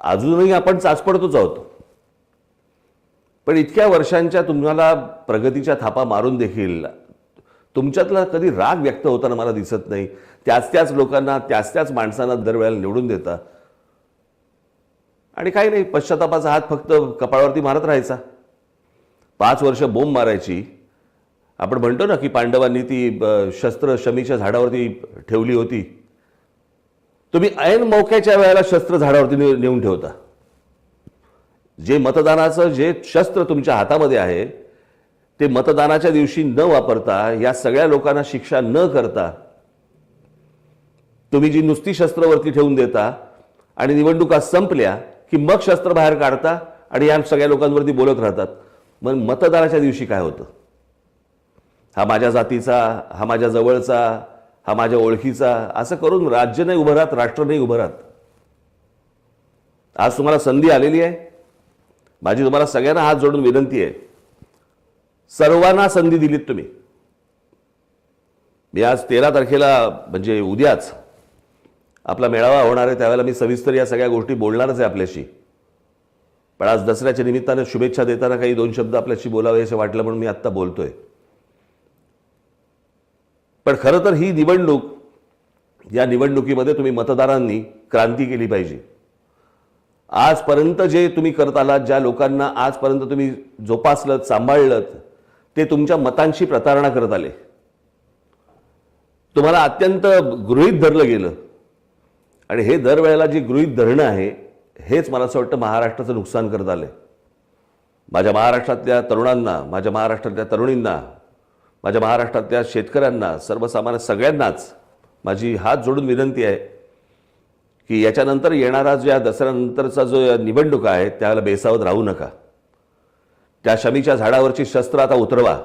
अजूनही आपण चाचपडतोच आहोत. पण इतक्या वर्षांच्या तुम्हाला प्रगतीच्या थापा मारून देखील तुमच्यातला कधी राग व्यक्त होताना मला दिसत नाही. त्याच लोकांना, त्याच माणसांना दरवेळेला निवडून देता आणि काही नाही, पश्चातापाचा हात फक्त कपाळावरती मारत राहायचा. 5 वर्ष बोंब मारायची. आपण म्हणतो ना की पांडवांनी ती शस्त्र शमीच्या झाडावरती ठेवली होती. तुम्ही ऐन मौक्याच्या वेळेला शस्त्र झाडावरती नेऊन ठेवता. जे मतदानाचं जे शस्त्र तुमच्या हातामध्ये आहे ते मतदानाच्या दिवशी न वापरता, या सगळ्या लोकांना शिक्षा न करता, तुम्ही जी नुसती शस्त्रवरती ठेवून देता आणि निवडणुका संपल्या की मग शस्त्र बाहेर काढता आणि या सगळ्या लोकांवरती बोलत राहतात. मग मतदानाच्या दिवशी काय होतं? हा माझ्या जातीचा, हा माझ्या जवळचा, हा माझ्या ओळखीचा, असं करून राज्य नाही उभं राहत, राष्ट्र नाही उभं राहत. आज तुम्हाला संधी आलेली आहे. माझी तुम्हाला सगळ्यांना हात जोडून विनंती आहे, सर्वांना संधी दिलीत तुम्ही. मी आज 13 तारखेला म्हणजे उद्याच आपला मेळावा होणार आहे, त्यावेळेला मी सविस्तर या सगळ्या गोष्टी बोलणारच आहे आपल्याशी. पण आज दसऱ्याच्या निमित्ताने शुभेच्छा देताना काही 2 शब्द आपल्याशी बोलावे असं वाटलं म्हणून मी आत्ता बोलतोय. पण खरं तर ही निवडणूक, या निवडणुकीमध्ये तुम्ही मतदारांनी क्रांती केली पाहिजे. आजपर्यंत जे तुम्ही करत आलात, ज्या लोकांना आजपर्यंत तुम्ही जोपासलं, सांभाळलं, ते तुमच्या मतांची प्रतारणा करत आले. तुम्हाला अत्यंत गृहीत धरलं गेलं आणि हे दरवेळेला जे गृहीत धरणं आहे हेच मला असं वाटतं महाराष्ट्राचं नुकसान करत आलंय. माझ्या महाराष्ट्रातल्या तरुणांना, माझ्या महाराष्ट्रातल्या तरुणींना, माझ्या महाराष्ट्रातल्या शेतकऱ्यांना, सर्वसामान्य सगळ्यांनाच माझी हात जोडून विनंती आहे की याच्यानंतर येणारा ज्या दसऱ्यानंतरचा जो निवडणूक आहे त्याला बेसावध राहू नका. त्या शमीच्या झाडावरची शस्त्र आता उतरवा.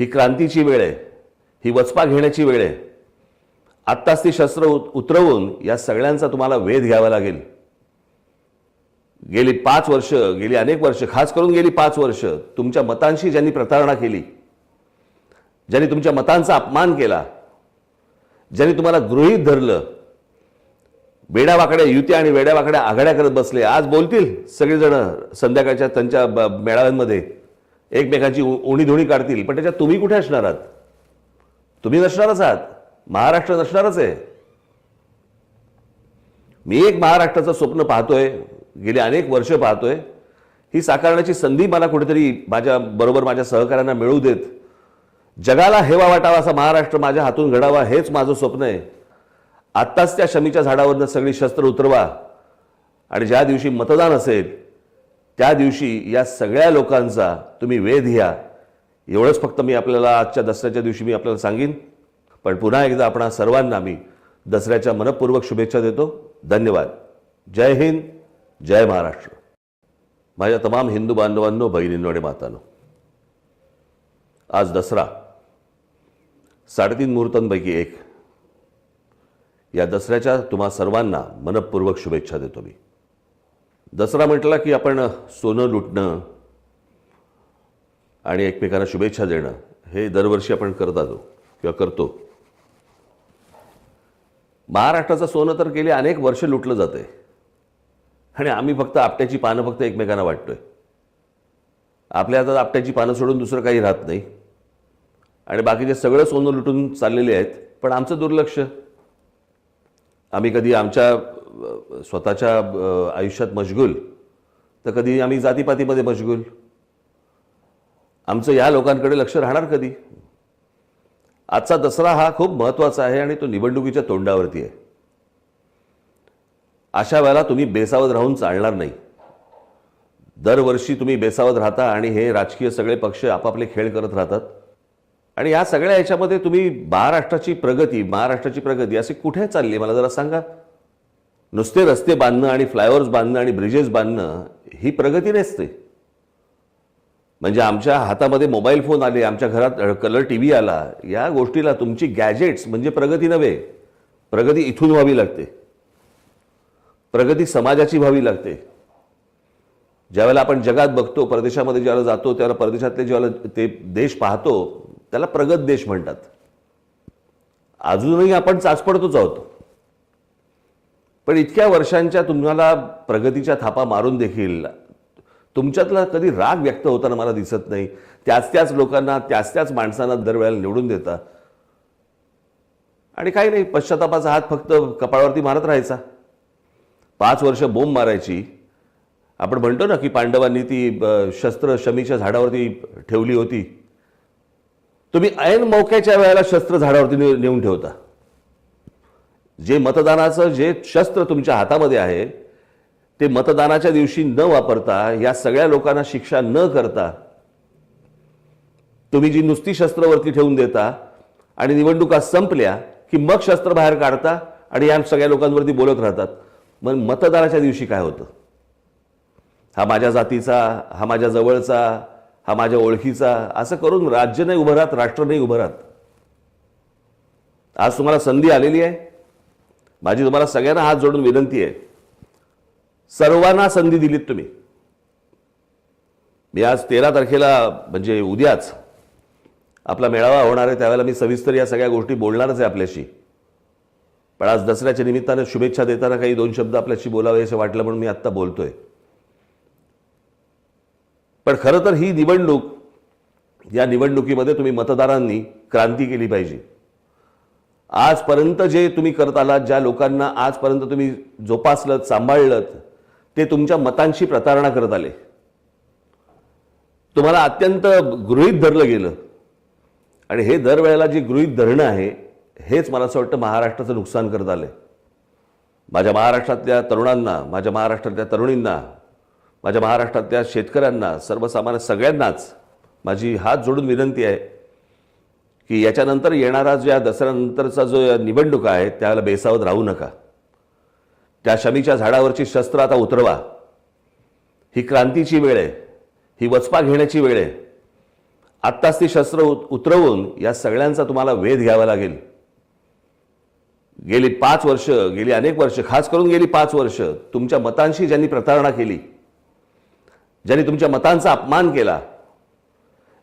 ही क्रांतीची वेळ आहे, ही वचपा घेण्याची वेळ आहे. आत्ताच ती शस्त्र उतरवून या सगळ्यांचा तुम्हाला वेध घ्यावा लागेल. गेली 5 वर्ष, गेली अनेक वर्ष, खास करून गेली 5 वर्ष तुमच्या मतांशी ज्यांनी प्रतारणा केली, ज्यांनी तुमच्या मतांचा अपमान केला, ज्यांनी तुम्हाला गृहीत धरलं, वेड्यावाकड्या युती आणि वेड्यावाकड्या आघाड्या करत बसले. आज बोलतील सगळेजण संध्याकाळच्या त्यांच्या मेळाव्यांमध्ये, एकमेकांची उणीधुणी काढतील, पण त्याच्यात तुम्ही कुठे असणार आहात? तुम्ही नसणारच आहात. महाराष्ट्र नसणारच आहे. मी एक महाराष्ट्राचं स्वप्न पाहतोय, गेली अनेक वर्ष पाहतोय. ही साकारण्याची संधी मला कुठेतरी माझ्या बरोबर माझ्या सहकाऱ्यांना मिळू देत. जगाला हेवा वाटावा असा महाराष्ट्र माझ्या हातून घडावा, हेच माझं स्वप्न आहे. आत्ताच त्या शमीच्या झाडावरनं सगळी शस्त्र उतरवा आणि ज्या दिवशी मतदान असेल त्या दिवशी या सगळ्या लोकांचा तुम्ही वेध घ्या. एवढंच फक्त मी आपल्याला आजच्या दसऱ्याच्या दिवशी मी आपल्याला सांगेन. पण पुन्हा एकदा आपणा सर्वांना मी दसऱ्याच्या मनपूर्वक शुभेच्छा देतो. धन्यवाद. जय हिंद, जय महाराष्ट्र. माझ्या तमाम हिंदू बांधवांनो, बहिणींनो आणि मातांनो, आज दसरा 3.5 मुहूर्तांपैकी एक. या दसऱ्याच्या तुम्हा सर्वांना मनपूर्वक शुभेच्छा देतो मी. दसरा म्हटला की आपण सोनं लुटणं आणि एकमेकांना शुभेच्छा देणं हे दरवर्षी आपण करत आलो किंवा करतो. महाराष्ट्राचं सोनं तर गेली अनेक वर्ष लुटलं जातंय आणि आम्ही फक्त आपट्याची पानं फक्त एकमेकांना वाटतोय. आपल्या हातात आपट्याची पानं सोडून दुसरं काही राहत नाही आणि बाकीचे सगळं सोनं लुटून चाललेले आहेत. पण आमचं दुर्लक्ष. आम्ही कधी आमच्या स्वतःच्या आयुष्यात मशगूल, तर कधी आम्ही जातीपातीमध्ये मशगूल. आमचं या लोकांकडे लक्ष राहणार कधी? आजचा दसरा हा खूप महत्त्वाचा आहे आणि तो निवडणुकीच्या तोंडावरती आहे. अशा वेळेला तुम्ही बेसावध राहून चालणार नाही. दरवर्षी तुम्ही बेसावध राहता आणि हे राजकीय सगळे पक्ष आपापले खेळ करत राहतात. आणि या सगळ्या याच्यामध्ये तुम्ही महाराष्ट्राची प्रगती असे कुठे चालली मला जरा सांगा. नुसते रस्ते बांधणं आणि फ्लायओव्हर्स बांधणं आणि ब्रिजेस बांधणं ही प्रगती नसते. म्हणजे आमच्या हातामध्ये मोबाईल फोन आले, आमच्या घरात कलर टीव्ही आला, या गोष्टीला तुमची गॅजेट्स म्हणजे प्रगती नव्हे. प्रगती इथून व्हावी लागते. प्रगती समाजाची व्हावी लागते. ज्यावेळेला आपण जगात बघतो, परदेशामध्ये ज्यावेळेला जातो, त्यावेळेला परदेशातले ज्यावेळेला ते देश पाहतो त्याला प्रगत देश म्हणतात. अजूनही आपण चाचपडतोच आहोत. पण इतक्या वर्षांच्या तुम्हाला प्रगतीच्या थापा मारून देखील तुमच्यातला कधी राग व्यक्त होताना मला दिसत नाही. त्याच लोकांना, त्याच माणसांना दरवेळेला निवडून देता आणि काही नाही, पश्चातापाचा हात फक्त कपाळावरती मारत राहायचा. 5 वर्ष बोंब मारायची. आपण म्हणतो ना की पांडवांनी ती शस्त्र शमीच्या झाडावरती ठेवली होती. तुम्ही ऐन मौक्याच्या वेळेला शस्त्र झाडावरती नेऊन ठेवता. जे मतदानाचं जे शस्त्र तुमच्या हातामध्ये आहे ते मतदानाच्या दिवशी न वापरता, या सगळ्या लोकांना शिक्षा न करता, तुम्ही जी नुसती शस्त्र वरती ठेवून देता आणि निवडणुका संपल्या की मग शस्त्र बाहेर काढता आणि या सगळ्या लोकांवरती बोलत राहतात. मग मतदानाच्या दिवशी काय होतं? हा माझ्या जातीचा, हा माझ्या जवळचा, हा माझ्या ओळखीचा, असं करून राज्य नाही उभं राहत, राष्ट्र नाही उभं राहत. आज तुम्हाला संधी आलेली आहे. माझी तुम्हाला सगळ्यांना हात जोडून विनंती आहे, सर्वांना संधी दिलीत तुम्ही. मी आज 13 तारखेला म्हणजे उद्याच आपला मेळावा होणार आहे, त्यावेळेला मी सविस्तर या सगळ्या गोष्टी बोलणारच आहे आपल्याशी. पण आज दसऱ्याच्या निमित्तानं शुभेच्छा देताना काही 2 शब्द आपल्याशी बोलावे असं वाटलं म्हणून मी आत्ता बोलतोय. पण खरं तर ही निवडणूक, या निवडणुकीमध्ये तुम्ही मतदारांनी क्रांती केली पाहिजे. आजपर्यंत जे तुम्ही करत आलात, ज्या लोकांना आजपर्यंत तुम्ही जोपासलत, सांभाळलत, ते तुमच्या मतांशी प्रतारणा करत आले. तुम्हाला अत्यंत गृहीत धरलं गेलं आणि हे दरवेळेला जे गृहीत धरणं आहे हेच मला असं वाटतं महाराष्ट्राचं नुकसान करत आलंय. माझ्या महाराष्ट्रातल्या तरुणांना, माझ्या महाराष्ट्रातल्या तरुणींना, माझ्या महाराष्ट्रातल्या शेतकऱ्यांना, सर्वसामान्य सगळ्यांनाच माझी हात जोडून विनंती आहे की याच्यानंतर येणारा ज्या दसऱ्यानंतरचा जो निवडणुका आहे त्याला बेसावध राहू नका. त्या शमीच्या झाडावरची शस्त्र आता उतरवा. ही क्रांतीची वेळ आहे, ही वचपा घेण्याची वेळ आहे. आत्ताच ती शस्त्र उतरवून या सगळ्यांचा तुम्हाला वेध घ्यावा लागेल. गेली 5 वर्ष, गेली अनेक वर्ष, खास करून गेली 5 वर्ष तुमच्या मतांशी ज्यांनी प्रतारणा केली, ज्यांनी तुमच्या मतांचा अपमान केला,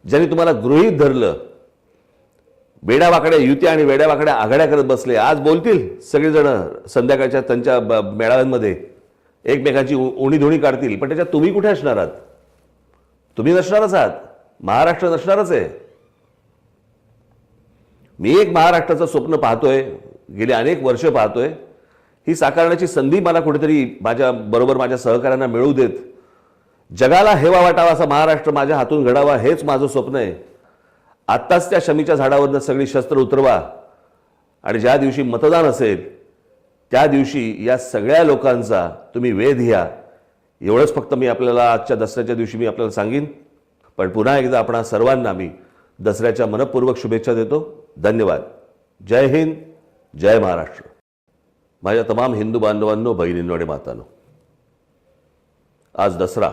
ज्यांनी तुम्हाला गृहीत धरलं, वेड्यावाकड्या युत्या आणि वेड्यावाकड्या आघाड्या करत बसले, आज बोलतील सगळेजण संध्याकाळच्या त्यांच्या मेळाव्यांमध्ये एकमेकांची उणीधुणी काढतील. पण त्याच्यात तुम्ही कुठे असणार आहात? तुम्ही नसणारच आहात. महाराष्ट्र नसणारच आहे. मी एक महाराष्ट्राचं स्वप्न पाहतोय, गेली अनेक वर्ष पाहतोय. ही साकारण्याची संधी मला कुठेतरी माझ्या बरोबर माझ्या सहकाऱ्यांना मिळू देत. जगाला हेवा वाटावा असा महाराष्ट्र माझ्या हातून घडावा, हेच माझं स्वप्न आहे. आत्ताच त्या शमीच्या झाडावरनं सगळी शस्त्र उतरवा आणि ज्या दिवशी मतदान असेल त्या दिवशी या सगळ्या लोकांचा तुम्ही वेध घ्या. एवढंच फक्त मी आपल्याला आजच्या दसऱ्याच्या दिवशी मी आपल्याला सांगेन. पण पुन्हा एकदा आपणा सर्वांना मी दसऱ्याच्या मनपूर्वक शुभेच्छा देतो. धन्यवाद. जय हिंद, जय महाराष्ट्र. माझ्या तमाम हिंदू बांधवांनो, बहिणींनो आणि मातांनो, आज दसरा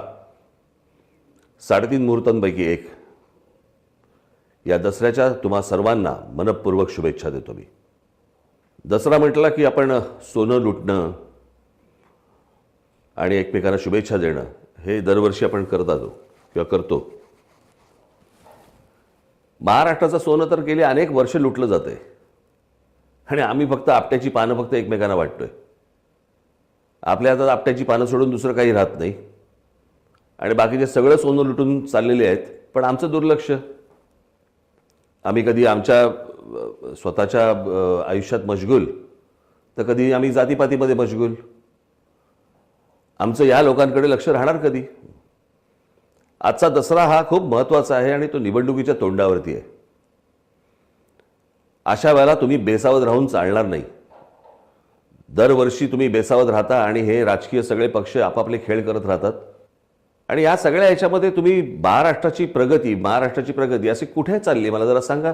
3.5 मुहूर्तांपैकी एक. या दसऱ्याच्या तुम्हा सर्वांना मनपूर्वक शुभेच्छा देतो मी. दसरा म्हटला की आपण सोनं लुटणं आणि एकमेकांना शुभेच्छा देणं हे दरवर्षी आपण करत आलो किंवा करतो. महाराष्ट्राचं सोनं तर गेली अनेक वर्ष लुटलं जातंय आणि आम्ही फक्त आपट्याची पानं फक्त एकमेकांना वाटतोय. आपल्या हातात आपट्याची पानं सोडून दुसरं काही राहत नाही आणि बाकीचे सगळं सोनं लुटून चाललेले आहेत. पण आमचं दुर्लक्ष. आम्ही कधी आमच्या स्वतःच्या आयुष्यात मशगूल, तर कधी आम्ही जातीपातीमध्ये मशगूल. आमचं या लोकांकडे लक्ष राहणार कधी? आजचा दसरा हा खूप महत्त्वाचा आहे आणि तो निवडणुकीच्या तोंडावरती आहे. अशा वेळेला तुम्ही बेसावध राहून चालणार नाही. दरवर्षी तुम्ही बेसावध राहता आणि हे राजकीय सगळे पक्ष आपापले खेळ करत राहतात. आणि या सगळ्या याच्यामध्ये तुम्ही महाराष्ट्राची प्रगती अशी कुठे चालली मला जरा सांगा.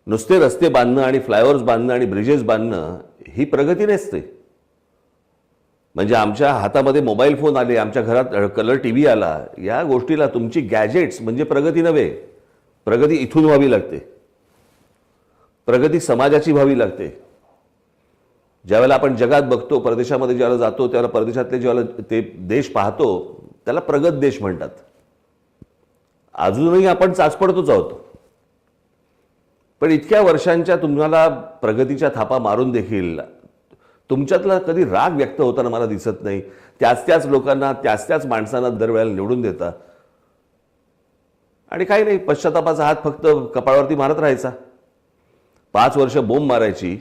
नुसते रस्ते बांधणं आणि फ्लायओव्हर्स बांधणं आणि ब्रिजेस बांधणं ही प्रगती नसते. म्हणजे आमच्या हातामध्ये मोबाईल फोन आले, आमच्या घरात कलर टीव्ही आला, या गोष्टीला तुमची गॅजेट्स म्हणजे प्रगती नव्हे. प्रगती इथून व्हावी लागते. प्रगती समाजाची व्हावी लागते. ज्यावेळेला आपण जगात बघतो, परदेशामध्ये ज्यावेळेला जातो त्यावेळेला परदेशातले ज्यावेळेला ते देश पाहतो त्याला प्रगत देश म्हणतात. अजूनही आपण चाचपडतोच आहोत. पण इतक्या वर्षांच्या तुम्हाला प्रगतीच्या थापा मारून देखील तुमच्यातला कधी राग व्यक्त होताना मला दिसत नाही. त्याच लोकांना, त्याच माणसांना दरवेळेला निवडून देता आणि काही नाही, पश्चातापाचा हात फक्त कपाळावरती मारत राहायचा. 5 वर्ष बोंब मारायची.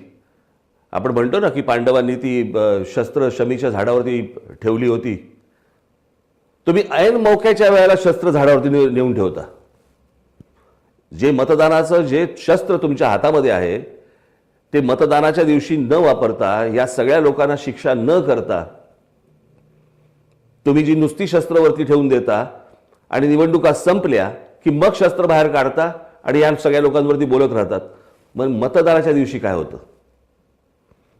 आपण म्हणतो ना की पांडवांनी ती शस्त्र शमीच्या झाडावरती ठेवली होती. तुम्ही ऐन मौक्याच्या वेळेला शस्त्र झाडावरती नेऊन ठेवता. जे मतदानाचं जे शस्त्र तुमच्या हातामध्ये आहे ते मतदानाच्या दिवशी न वापरता, या सगळ्या लोकांना शिक्षा न करता तुम्ही जी नुसती शस्त्रवरती ठेवून देता आणि निवडणुका संपल्या की मग शस्त्र बाहेर काढता आणि या सगळ्या लोकांवरती बोलत राहतात. मग मतदानाच्या दिवशी काय होतं?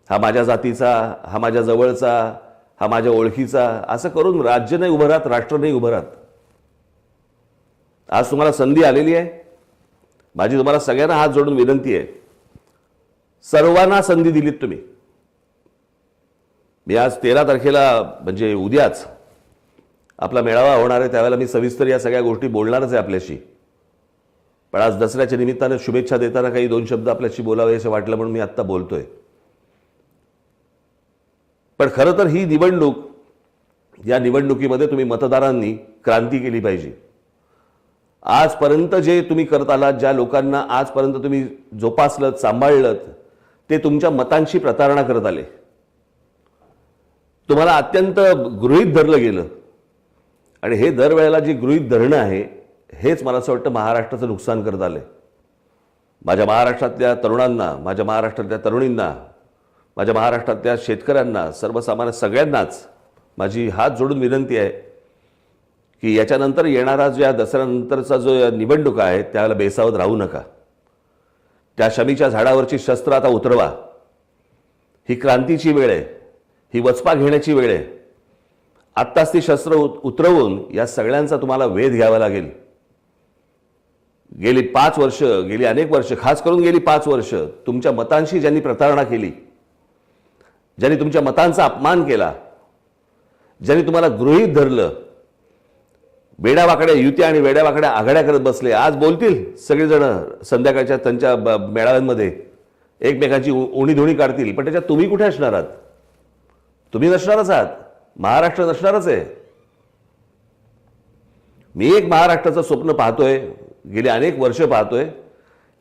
हा माझ्या जातीचा, हा माझ्या जवळचा, हा माझ्या ओळखीचा, असं करून राज्य नाही उभं राहत, राष्ट्र नाही उभं राहत. आज तुम्हाला संधी आलेली आहे. माझी तुम्हाला सगळ्यांना हात जोडून विनंती आहे, सर्वांना संधी दिलीत तुम्ही. मी आज 13 तारखेला म्हणजे उद्याच आपला मेळावा होणार आहे, त्यावेळेला मी सविस्तर या सगळ्या गोष्टी बोलणारच आहे आपल्याशी. पण आज दसऱ्याच्या निमित्ताने शुभेच्छा देताना काही 2 शब्द आपल्याशी बोलावे असं वाटलं म्हणून मी आत्ता बोलतोय. पण खरं तर ही निवडणूक, या निवडणुकीमध्ये तुम्ही मतदारांनी क्रांती केली पाहिजे. आजपर्यंत जे तुम्ही करत आलात, ज्या लोकांना आजपर्यंत तुम्ही जोपासलत, सांभाळलत, ते तुमच्या मतांशी प्रतारणा करत आले. तुम्हाला अत्यंत गृहीत धरलं गेलं आणि हे दरवेळेला जे गृहीत धरणं आहे हेच मला असं वाटतं महाराष्ट्राचं नुकसान करत आले. माझ्या महाराष्ट्रातल्या तरुणांना, माझ्या महाराष्ट्रातल्या तरुणींना, माझ्या महाराष्ट्रातल्या शेतकऱ्यांना, सर्वसामान्य सगळ्यांनाच माझी हात जोडून विनंती आहे की याच्यानंतर येणारा ज्या दसऱ्यानंतरचा जो निवडणूक आहे त्याला बेसावध राहू नका. त्या शमीच्या झाडावरची शस्त्र आता उतरवा. ही क्रांतीची वेळ आहे, ही वचपा घेण्याची वेळ आहे. आत्ताच ती शस्त्र उतरवून या सगळ्यांचा तुम्हाला वेध घ्यावा लागेल. गेली 5 वर्ष, गेली अनेक वर्ष, खास करून गेली 5 वर्ष तुमच्या मतांशी ज्यांनी प्रतारणा केली, ज्यांनी तुमच्या मतांचा अपमान केला, ज्यांनी तुम्हाला गृहीत धरलं, वेड्यावाकड्या युत्या आणि वेड्यावाकड्या आघाड्या करत बसले, आज बोलतील सगळेजण संध्याकाळच्या त्यांच्या मेळाव्यांमध्ये एकमेकांची उणीधुणी काढतील. पण त्याच्यात तुम्ही कुठे असणार आहात? तुम्ही नसणारच आहात. महाराष्ट्र नसणारच आहे. मी एक महाराष्ट्राचं स्वप्न पाहतोय, गेली अनेक वर्ष पाहतोय.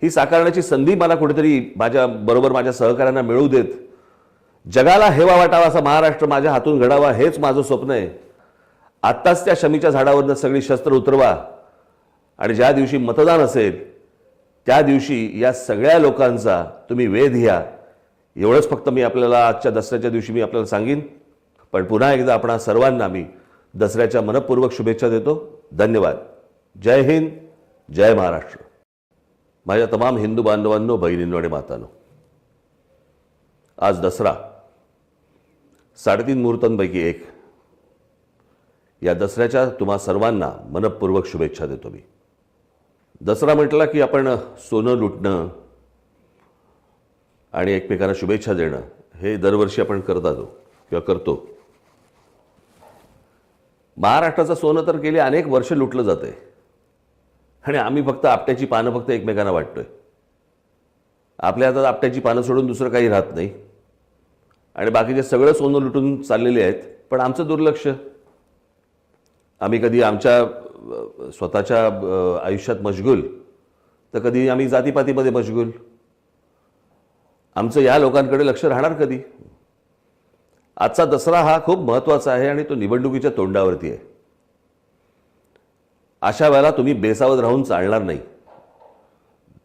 ही साकारण्याची संधी मला कुठेतरी माझ्या बरोबर माझ्या सहकाऱ्यांना मिळवू देत. जगाला हेवा वाटावा असा महाराष्ट्र माझ्या हातून घडावा, हेच माझं स्वप्न आहे. आत्ताच त्या शमीच्या झाडावरनं सगळी शस्त्र उतरवा आणि ज्या दिवशी मतदान असेल त्या दिवशी या सगळ्या लोकांचा तुम्ही वेध घ्या. एवढंच फक्त मी आपल्याला आजच्या दसऱ्याच्या दिवशी मी आपल्याला सांगेन. पण पुन्हा एकदा आपणा सर्वांना मी दसऱ्याच्या मनपूर्वक शुभेच्छा देतो. धन्यवाद. जय हिंद, जय महाराष्ट्र. माझ्या तमाम हिंदू बांधवांनो, बहिणींनो आणि मातांनो, आज दसरा 3.5 मुहूर्तांपैकी एक. या दसऱ्याच्या तुम्हा सर्वांना मनपूर्वक शुभेच्छा देतो मी. दसरा म्हटला की आपण सोनं लुटणं आणि एकमेकांना शुभेच्छा देणं हे दरवर्षी आपण करत आलो किंवा करतो. महाराष्ट्राचं सोनं तर गेली अनेक वर्ष लुटलं जातंय आणि आम्ही फक्त आपट्याची पानं फक्त एकमेकांना वाटतोय. आपल्या हातात आपट्याची पानं सोडून दुसरं काही राहत नाही आणि बाकीचे सगळं सोनं लुटून चाललेले आहेत. पण आमचं दुर्लक्ष. आम्ही कधी आमच्या स्वतःच्या आयुष्यात मशगूल, तर कधी आम्ही जातीपातीमध्ये मशगूल. आमचं या लोकांकडे लक्ष राहणार कधी? आजचा दसरा हा खूप महत्त्वाचा आहे आणि तो निवडणुकीच्या तोंडावरती आहे. अशा वेळेला तुम्ही बेसावध राहून चालणार नाही.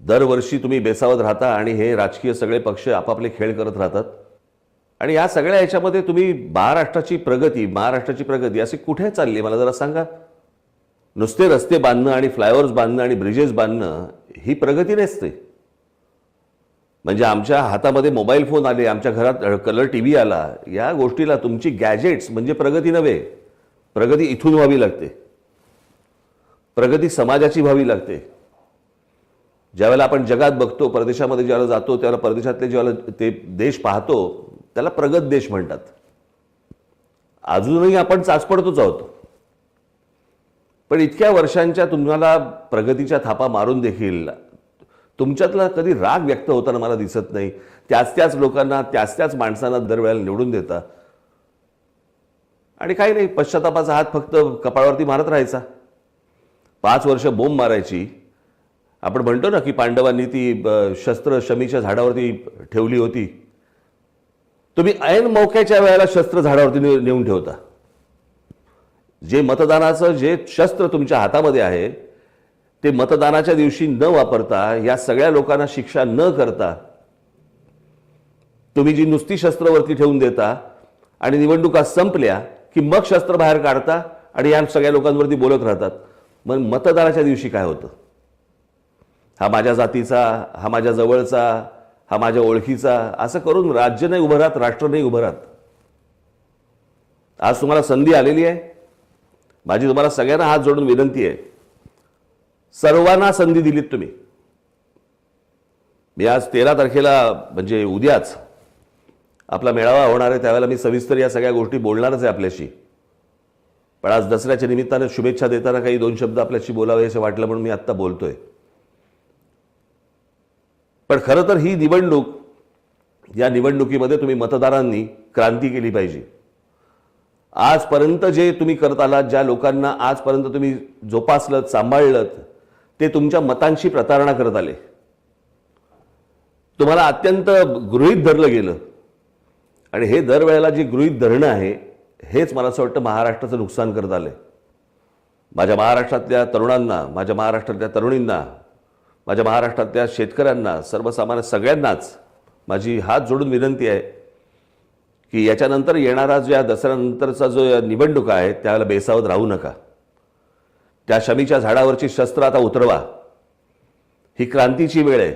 दरवर्षी तुम्ही बेसावध राहता आणि हे राजकीय सगळे पक्ष आपापले खेळ करत राहतात. आणि या सगळ्या याच्यामध्ये तुम्ही महाराष्ट्राची प्रगती अशी कुठे चालली मला जरा सांगा. नुसते रस्ते बांधणं आणि फ्लायओव्हर्स बांधणं आणि ब्रिजेस बांधणं ही प्रगती नसते. म्हणजे आमच्या हातामध्ये मोबाईल फोन आले, आमच्या घरात कलर टीव्ही आला, या गोष्टीला तुमची गॅजेट्स म्हणजे प्रगती नव्हे. प्रगती इथून व्हावी लागते. प्रगती समाजाची व्हावी लागते. ज्यावेळेला आपण जगात बघतो, परदेशामध्ये ज्यावेळेला जातो, त्यावेळेला परदेशातले ज्यावेळेला ते देश पाहतो त्याला प्रगत देश म्हणतात. अजूनही आपण चाचपडतोच आहोत. पण इतक्या वर्षांच्या तुम्हाला प्रगतीच्या थापा मारून देखील तुमच्यातला कधी राग व्यक्त होताना मला दिसत नाही. त्याच लोकांना, त्याच माणसांना दरवेळेला निवडून देता आणि काही नाही, पश्चातापाचा हात फक्त कपाळावरती मारत राहायचा. 5 वर्ष बोंब मारायची. आपण म्हणतो ना की पांडवांनी ती शस्त्र शमीच्या झाडावरती ठेवली होती. तुम्ही ऐन मौक्याच्या वेळेला शस्त्र झाडावरती नेऊन ठेवता. जे मतदानाचं जे शस्त्र तुमच्या हातामध्ये आहे ते मतदानाच्या दिवशी न वापरता, या सगळ्या लोकांना शिक्षा न करता, तुम्ही जी नुसती शस्त्रवरती ठेवून देता आणि निवडणुका संपल्या की मग शस्त्र बाहेर काढता आणि या सगळ्या लोकांवरती बोलत राहतात. मग मतदानाच्या दिवशी काय होतं? हा माझ्या जातीचा, हा माझ्या जवळचा, हा माझ्या ओळखीचा, असं करून राज्य नाही उभं राहत, राष्ट्र नाही उभं राहत. आज तुम्हाला संधी आलेली आहे. माझी तुम्हाला सगळ्यांना हात जोडून विनंती आहे, सर्वांना संधी दिलीत तुम्ही. मी आज 13 तारखेला म्हणजे उद्याच आपला मेळावा होणार आहे, त्यावेळेला मी सविस्तर या सगळ्या गोष्टी बोलणारच आहे आपल्याशी. पण आज दसऱ्याच्या निमित्ताने शुभेच्छा देताना काही 2 शब्द आपल्याशी बोलावे असं वाटलं म्हणून मी आत्ता बोलतोय. पण खरं तर ही निवडणूक, या निवडणुकीमध्ये तुम्ही मतदारांनी क्रांती केली पाहिजे. आजपर्यंत जे तुम्ही करत आलात, ज्या लोकांना आजपर्यंत तुम्ही जोपासलत, सांभाळलत, ते तुमच्या मतांची प्रतारणा करत आले. तुम्हाला अत्यंत गृहीत धरलं गेलं आणि हे दरवेळेला जे गृहीत धरणं आहे हेच मला असं वाटतं महाराष्ट्राचं नुकसान करत आलंय. माझ्या महाराष्ट्रातल्या तरुणांना, माझ्या महाराष्ट्रातल्या तरुणींना, माझ्या महाराष्ट्रातल्या शेतकऱ्यांना, सर्वसामान्य सगळ्यांनाच माझी हात जोडून विनंती आहे की याच्यानंतर येणारा जो या दसऱ्यानंतरचा जो निवडणूक आहे त्याला बेसावध राहू नका. त्या शमीच्या झाडावरची शस्त्र आता उतरवा. ही क्रांतीची वेळ आहे,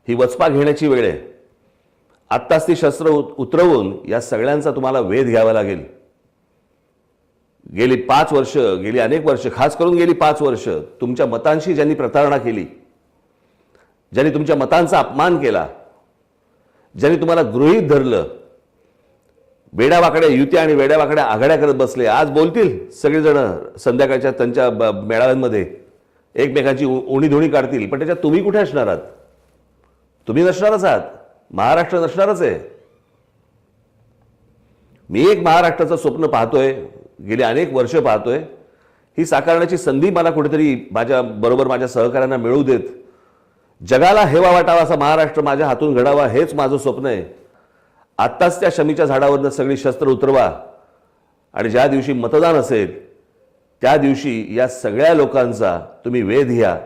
ही वचपा घेण्याची वेळ आहे. आत्ताच ती शस्त्र उतरवून या सगळ्यांचा तुम्हाला वेध घ्यावा लागेल. गेली 5 वर्ष, गेली अनेक वर्ष, खास करून गेली 5 वर्ष तुमच्या मतांशी ज्यांनी प्रतारणा केली, ज्यांनी तुमच्या मतांचा अपमान केला, ज्यांनी तुम्हाला गृहीत धरलं, वेड्यावाकड्या युत्या आणि वेड्यावाकड्या आघाड्या करत बसले, आज बोलतील सगळेजण संध्याकाळच्या त्यांच्या मेळाव्यांमध्ये एकमेकांची उणीधुणी काढतील. पण त्याच्यात तुम्ही कुठे असणार आहात? तुम्ही नसणारच आहात. महाराष्ट्र नसणारच आहे. मी एक महाराष्ट्राचं स्वप्न पाहतोय, गेली अनेक वर्ष पाहतोय. ही साकारण्याची संधी मला कुठेतरी माझ्या सहकाऱ्यांना मिळवू देत. जगाला हेवा वाटावा असा महाराष्ट्र माझ्या हातून घडावा, हेच माझं स्वप्न आहे. आत्ताच त्या शमीच्या झाडावरनं सगळी शस्त्र उतरवा आणि ज्या दिवशी मतदान असेल त्या दिवशी या सगळ्या लोकांचा तुम्ही वेध घ्या.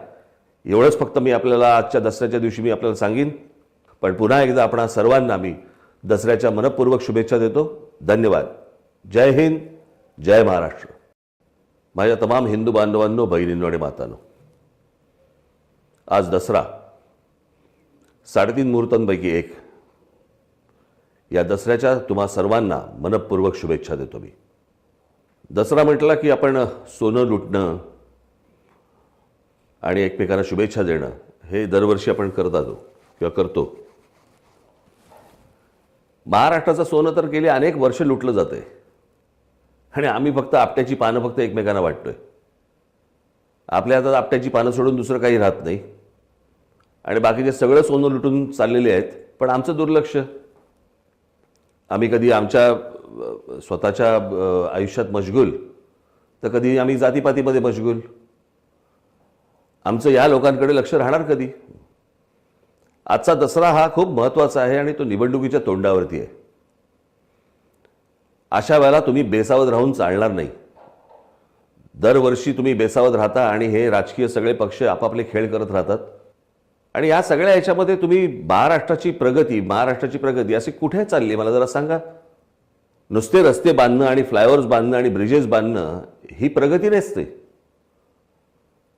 एवढंच फक्त मी आपल्याला आजच्या दसऱ्याच्या दिवशी मी आपल्याला सांगीन. पण पुन्हा एकदा आपणा सर्वांना मी दसऱ्याच्या मनपूर्वक शुभेच्छा देतो. धन्यवाद. जय हिंद, जय महाराष्ट्र. माझ्या तमाम हिंदू बांधवांनो, बहिणींनो आणि मातांनो, आज दसरा 3.5 मुहूर्तांपैकी एक. या दसऱ्याच्या तुम्हा सर्वांना मनपूर्वक शुभेच्छा देतो मी. दसरा म्हटला की आपण सोनं लुटणं आणि एकमेकांना शुभेच्छा देणं हे दरवर्षी आपण करत आलो किंवा करतो. महाराष्ट्राचं सोनं तर गेली अनेक वर्ष लुटलं जातंय आणि आम्ही फक्त आपट्याची पानं फक्त एकमेकांना वाटतोय. आपल्या हातात आपट्याची पानं सोडून दुसरं काही राहत नाही आणि बाकीचे सगळं सोनं लुटून चाललेले आहेत. पण आमचं दुर्लक्ष. आम्ही कधी आमच्या स्वतःच्या आयुष्यात मशगूल, तर कधी आम्ही जातीपातीमध्ये मशगूल. आमचं या लोकांकडे लक्ष राहणार कधी? आजचा दसरा हा खूप महत्त्वाचा आहे आणि तो निवडणुकीच्या तोंडावरती आहे. अशा वेळेला तुम्ही बेसावध राहून चालणार नाही. दरवर्षी तुम्ही बेसावध राहता आणि हे राजकीय सगळे पक्ष आपापले खेळ करत राहतात. आणि या सगळ्या ह्याच्यामध्ये तुम्ही महाराष्ट्राची प्रगती अशी कुठे चालली मला जरा सांगा. नुसते रस्ते बांधणं आणि फ्लायओव्हर्स बांधणं आणि ब्रिजेस बांधणं ही प्रगती नसते.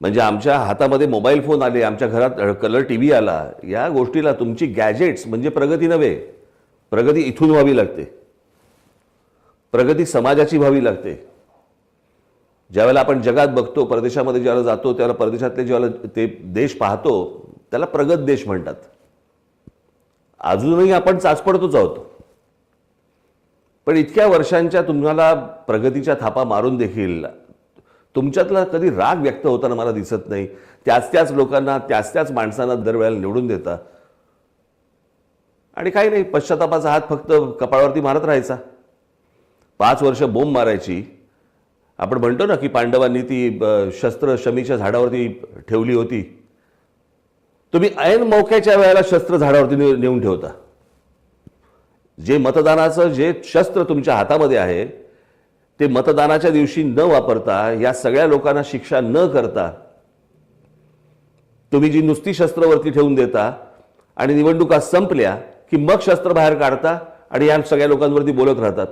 म्हणजे आमच्या हातामध्ये मोबाईल फोन आले, आमच्या घरात कलर टीव्ही आला, या गोष्टीला तुमची गॅजेट्स म्हणजे प्रगती नव्हे. प्रगती इथून व्हावी लागते. प्रगती समाजाची व्हावी लागते. ज्यावेळेला आपण जगात बघतो, परदेशामध्ये ज्यावेळेला जातो, त्यावेळेला परदेशातले ज्यावेळेला ते देश पाहतो त्याला प्रगत देश म्हणतात. अजूनही आपण चाचपडतोच आहोत. पण इतक्या वर्षांच्या तुम्हाला प्रगतीच्या थापा मारून देखील तुमच्यातला कधी राग व्यक्त होताना मला दिसत नाही. त्याच लोकांना, त्याच माणसांना दरवेळेला निवडून देता आणि काही नाही, पश्चातापाचा हात फक्त कपाळावरती मारत राहायचा. 5 वर्ष बोंब मारायची. आपण म्हणतो ना की पांडवांनी ती शस्त्र शमीच्या झाडावरती ठेवली होती. तुम्ही ऐन मौक्याच्या वेळेला शस्त्र झाडावरती नेऊन ठेवता. जे मतदानाचं जे शस्त्र तुमच्या हातामध्ये आहे ते मतदानाच्या दिवशी न वापरता, या सगळ्या लोकांना शिक्षा न करता, तुम्ही जी नुसती शस्त्रवरती ठेवून देता आणि निवडणुका संपल्या की मग शस्त्र बाहेर काढता आणि या सगळ्या लोकांवरती बोलत राहतात.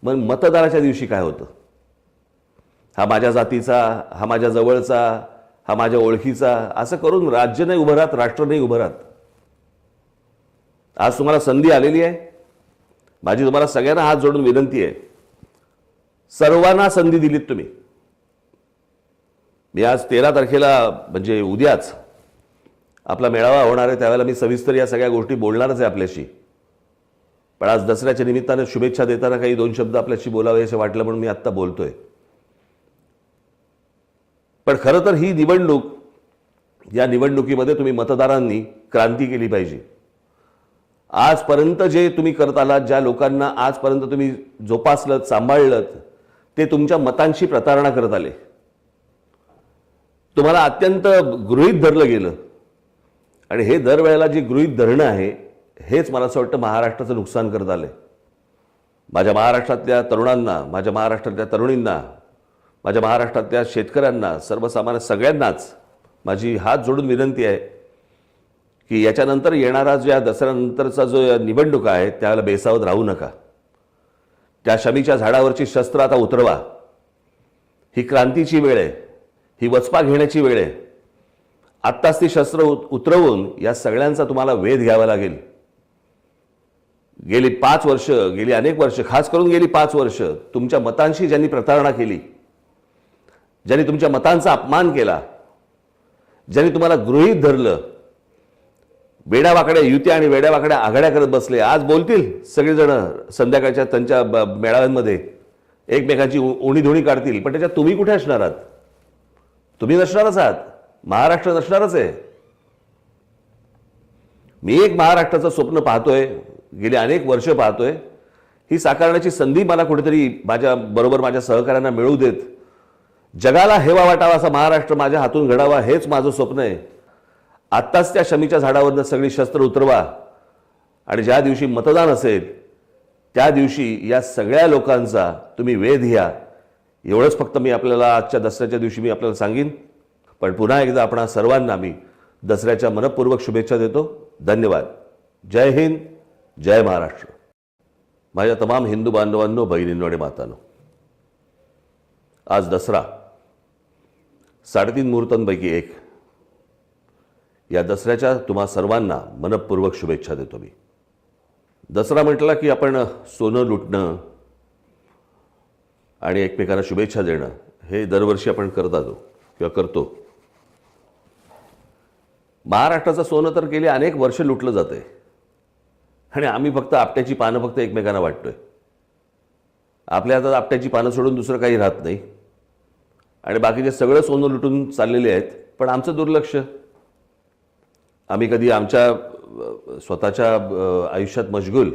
मग मतदानाच्या दिवशी काय होतं? हा माझ्या जातीचा, हा माझ्या जवळचा, हा माझ्या ओळखीचा, असं करून राज्य नाही उभं राहत, राष्ट्र नाही उभं राहत. आज तुम्हाला संधी आलेली आहे. माझी तुम्हाला सगळ्यांना हात जोडून विनंती आहे, सर्वांना संधी दिलीत तुम्ही. मी आज 13 तारखेला म्हणजे उद्याच आपला मेळावा होणार आहे, त्यावेळेला मी सविस्तर या सगळ्या गोष्टी बोलणारच आहे आपल्याशी. पण आज दसऱ्याच्या निमित्ताने शुभेच्छा देताना काही 2 शब्द आपल्याशी बोलावे असं वाटलं म्हणून मी आत्ता बोलतोय. पण खरं तर ही निवडणूक, या निवडणुकीमध्ये तुम्ही मतदारांनी क्रांती केली पाहिजे. आजपर्यंत जे तुम्ही करत आलात, ज्या लोकांना आजपर्यंत तुम्ही जोपासलं, सांभाळलं, ते तुमच्या मतांशी प्रतारणा करत आले. तुम्हाला अत्यंत गृहीत धरलं गेलं आणि हे दरवेळेला जे गृहीत धरणं आहे हेच मला असं वाटतं महाराष्ट्राचं नुकसान करत आलंय. माझ्या महाराष्ट्रातल्या तरुणांना, माझ्या महाराष्ट्रातल्या तरुणींना, माझ्या महाराष्ट्रातल्या शेतकऱ्यांना, सर्वसामान्य सगळ्यांनाच माझी हात जोडून विनंती आहे की याच्यानंतर येणारा जो या दसऱ्यानंतरचा जो निवडणूक आहे त्याला बेसावध राहू नका. त्या शमीच्या झाडावरची शस्त्र आता उतरवा. ही क्रांतीची वेळ आहे, ही वचपा घेण्याची वेळ आहे. आत्ताच ती शस्त्र उतरवून या सगळ्यांचा तुम्हाला वेध घ्यावा लागेल. गेली 5 वर्ष, गेली अनेक वर्ष, खास करून गेली 5 वर्ष तुमच्या मतांशी ज्यांनी प्रतारणा केली, ज्यांनी तुमच्या मतांचा अपमान केला, ज्यांनी तुम्हाला गृहीत धरलं, वेड्यावाकड्या युत्या आणि वेड्यावाकड्या आघाड्या करत बसले, आज बोलतील सगळेजण संध्याकाळच्या त्यांच्या मेळाव्यांमध्ये एकमेकांची उणीधुणी काढतील. पण त्याच्यात तुम्ही कुठे असणार आहात? तुम्ही नसणारच आहात. महाराष्ट्र नसणारच आहे. मी एक महाराष्ट्राचं स्वप्न पाहतोय, गेली अनेक वर्ष पाहतोय. ही साकारण्याची संधी मला कुठेतरी माझ्या बरोबर माझ्या सहकाऱ्यांना मिळू देत. जगाला हेवा वाटावा असा महाराष्ट्र माझ्या हातून घडावा, हेच माझं स्वप्न आहे. आत्ताच त्या शमीच्या झाडावरनं सगळी शस्त्र उतरवा आणि ज्या दिवशी मतदान असेल त्या दिवशी या सगळ्या लोकांचा तुम्ही वेध घ्या. एवढंच फक्त मी आपल्याला आजच्या दसऱ्याच्या दिवशी मी आपल्याला सांगेन. पण पुन्हा एकदा आपणा सर्वांना मी दसऱ्याच्या मनपूर्वक शुभेच्छा देतो. धन्यवाद. जय हिंद, जय महाराष्ट्र. माझ्या तमाम हिंदू बांधवांनो, बहिणींनो आणि मातांनो, आज दसरा 3.5 मुहूर्तांपैकी एक. या दसऱ्याच्या तुम्हा सर्वांना मनपूर्वक शुभेच्छा देतो मी. दसरा म्हटला की आपण सोनं लुटणं आणि एकमेकांना शुभेच्छा देणं हे दरवर्षी आपण करत आलो किंवा करतो. महाराष्ट्राचं सोनं तर गेली अनेक वर्ष लुटलं जातंय आणि आम्ही फक्त आपट्याची पानं फक्त एकमेकांना वाटतोय. आपल्या हातात आपट्याची पानं सोडून दुसरं काही राहत नाही आणि बाकीचे सगळं सोनं लुटून चाललेले आहेत. पण आमचं दुर्लक्ष. आम्ही कधी आमच्या स्वतःच्या आयुष्यात मशगूल,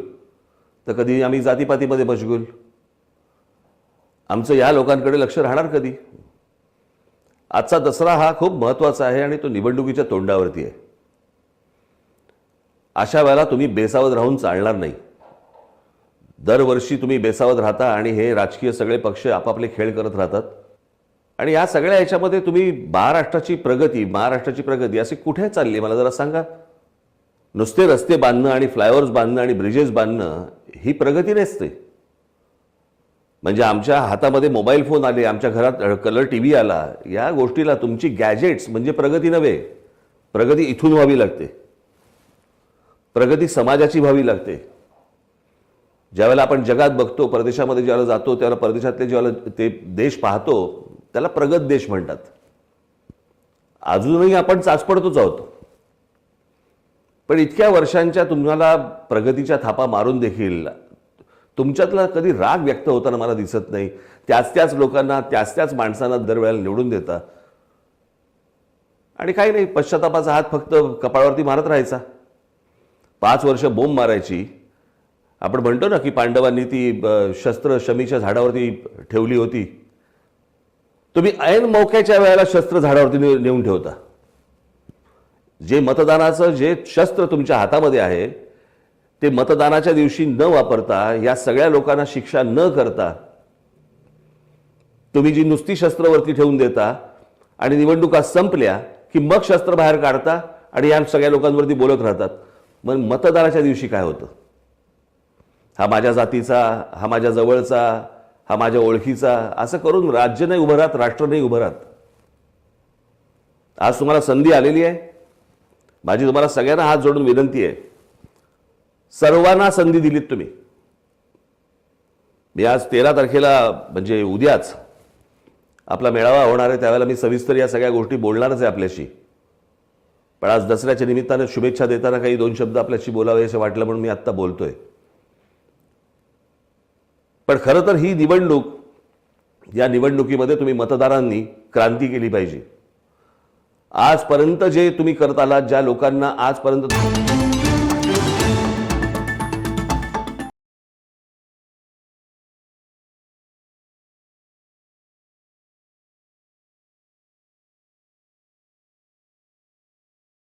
तर कधी आम्ही जातीपातीमध्ये मशगूल. आमचं या लोकांकडे लक्ष राहणार कधी? आजचा दसरा हा खूप महत्त्वाचा आहे आणि तो निवडणुकीच्या तोंडावरती आहे. अशा वेळेला तुम्ही बेसावध राहून चालणार नाही. दरवर्षी तुम्ही बेसावध राहता आणि हे राजकीय सगळे पक्ष आपापले खेळ करत राहतात आणि या सगळ्या ह्याच्यामध्ये तुम्ही महाराष्ट्राची प्रगती अशी कुठे चालली मला जरा सांगा. नुसते रस्ते बांधणं आणि फ्लायओव्हर्स बांधणं आणि ब्रिजेस बांधणं ही प्रगती नसते. म्हणजे आमच्या हातामध्ये मोबाईल फोन आले, आमच्या घरात कलर टीव्ही आला, या गोष्टीला तुमची गॅजेट्स म्हणजे प्रगती नव्हे. प्रगती इथून व्हावी लागते. प्रगती समाजाची व्हावी लागते. ज्यावेळेला आपण जगात बघतो, परदेशामध्ये ज्यावेळेला जातो, त्यावेळेला परदेशातले ज्यावेळेला ते देश पाहतो त्याला प्रगत देश म्हणतात. अजूनही आपण चाचपडतोच आहोत. पण इतक्या वर्षांच्या तुम्हाला प्रगतीच्या थापा मारून देखील तुमच्यातला कधी राग व्यक्त होताना मला दिसत नाही. त्याच लोकांना, त्याच माणसांना दरवेळेला निवडून देता आणि काही नाही, पश्चातापाचा हात फक्त कपाळावरती मारत राहायचा. 5 वर्ष बोंब मारायची. आपण म्हणतो ना की पांडवांनी ती शस्त्र शमीच्या झाडावरती ठेवली होती. तुम्ही ऐन मौक्याच्या वेळेला शस्त्र झाडावरती नेऊन ठेवता. जे मतदानाचं जे शस्त्र तुमच्या हातामध्ये आहे ते मतदानाच्या दिवशी न वापरता, या सगळ्या लोकांना शिक्षा न करता, तुम्ही जी नुसती शस्त्रवरती ठेवून देता आणि निवडणुका संपल्या की मग शस्त्र बाहेर काढता आणि या सगळ्या लोकांवरती बोलत राहतात. मग मतदानाच्या दिवशी काय होतं? हा माझ्या जातीचा, हा माझ्या जवळचा, हा माझ्या ओळखीचा, असं करून राज्य नाही उभं राहत, राष्ट्र नाही उभं राहत. आज तुम्हाला संधी आलेली आहे. माझी तुम्हाला सगळ्यांना हात जोडून विनंती आहे, सर्वांना संधी दिलीत तुम्ही. मी आज 13 तारखेला म्हणजे उद्याच आपला मेळावा होणार आहे, त्यावेळेला मी सविस्तर या सगळ्या गोष्टी बोलणारच आहे आपल्याशी. पण आज दसऱ्याच्या निमित्ताने शुभेच्छा देताना काही 2 शब्द आपल्याशी बोलावे असं वाटलं म्हणून मी आत्ता बोलतोय. पण खरं तर ही निवडणूक, या निवडणुकीमध्ये तुम्ही मतदारांनी क्रांती केली पाहिजे. आजपर्यंत जे तुम्ही करत आलात, ज्या लोकांना आजपर्यंत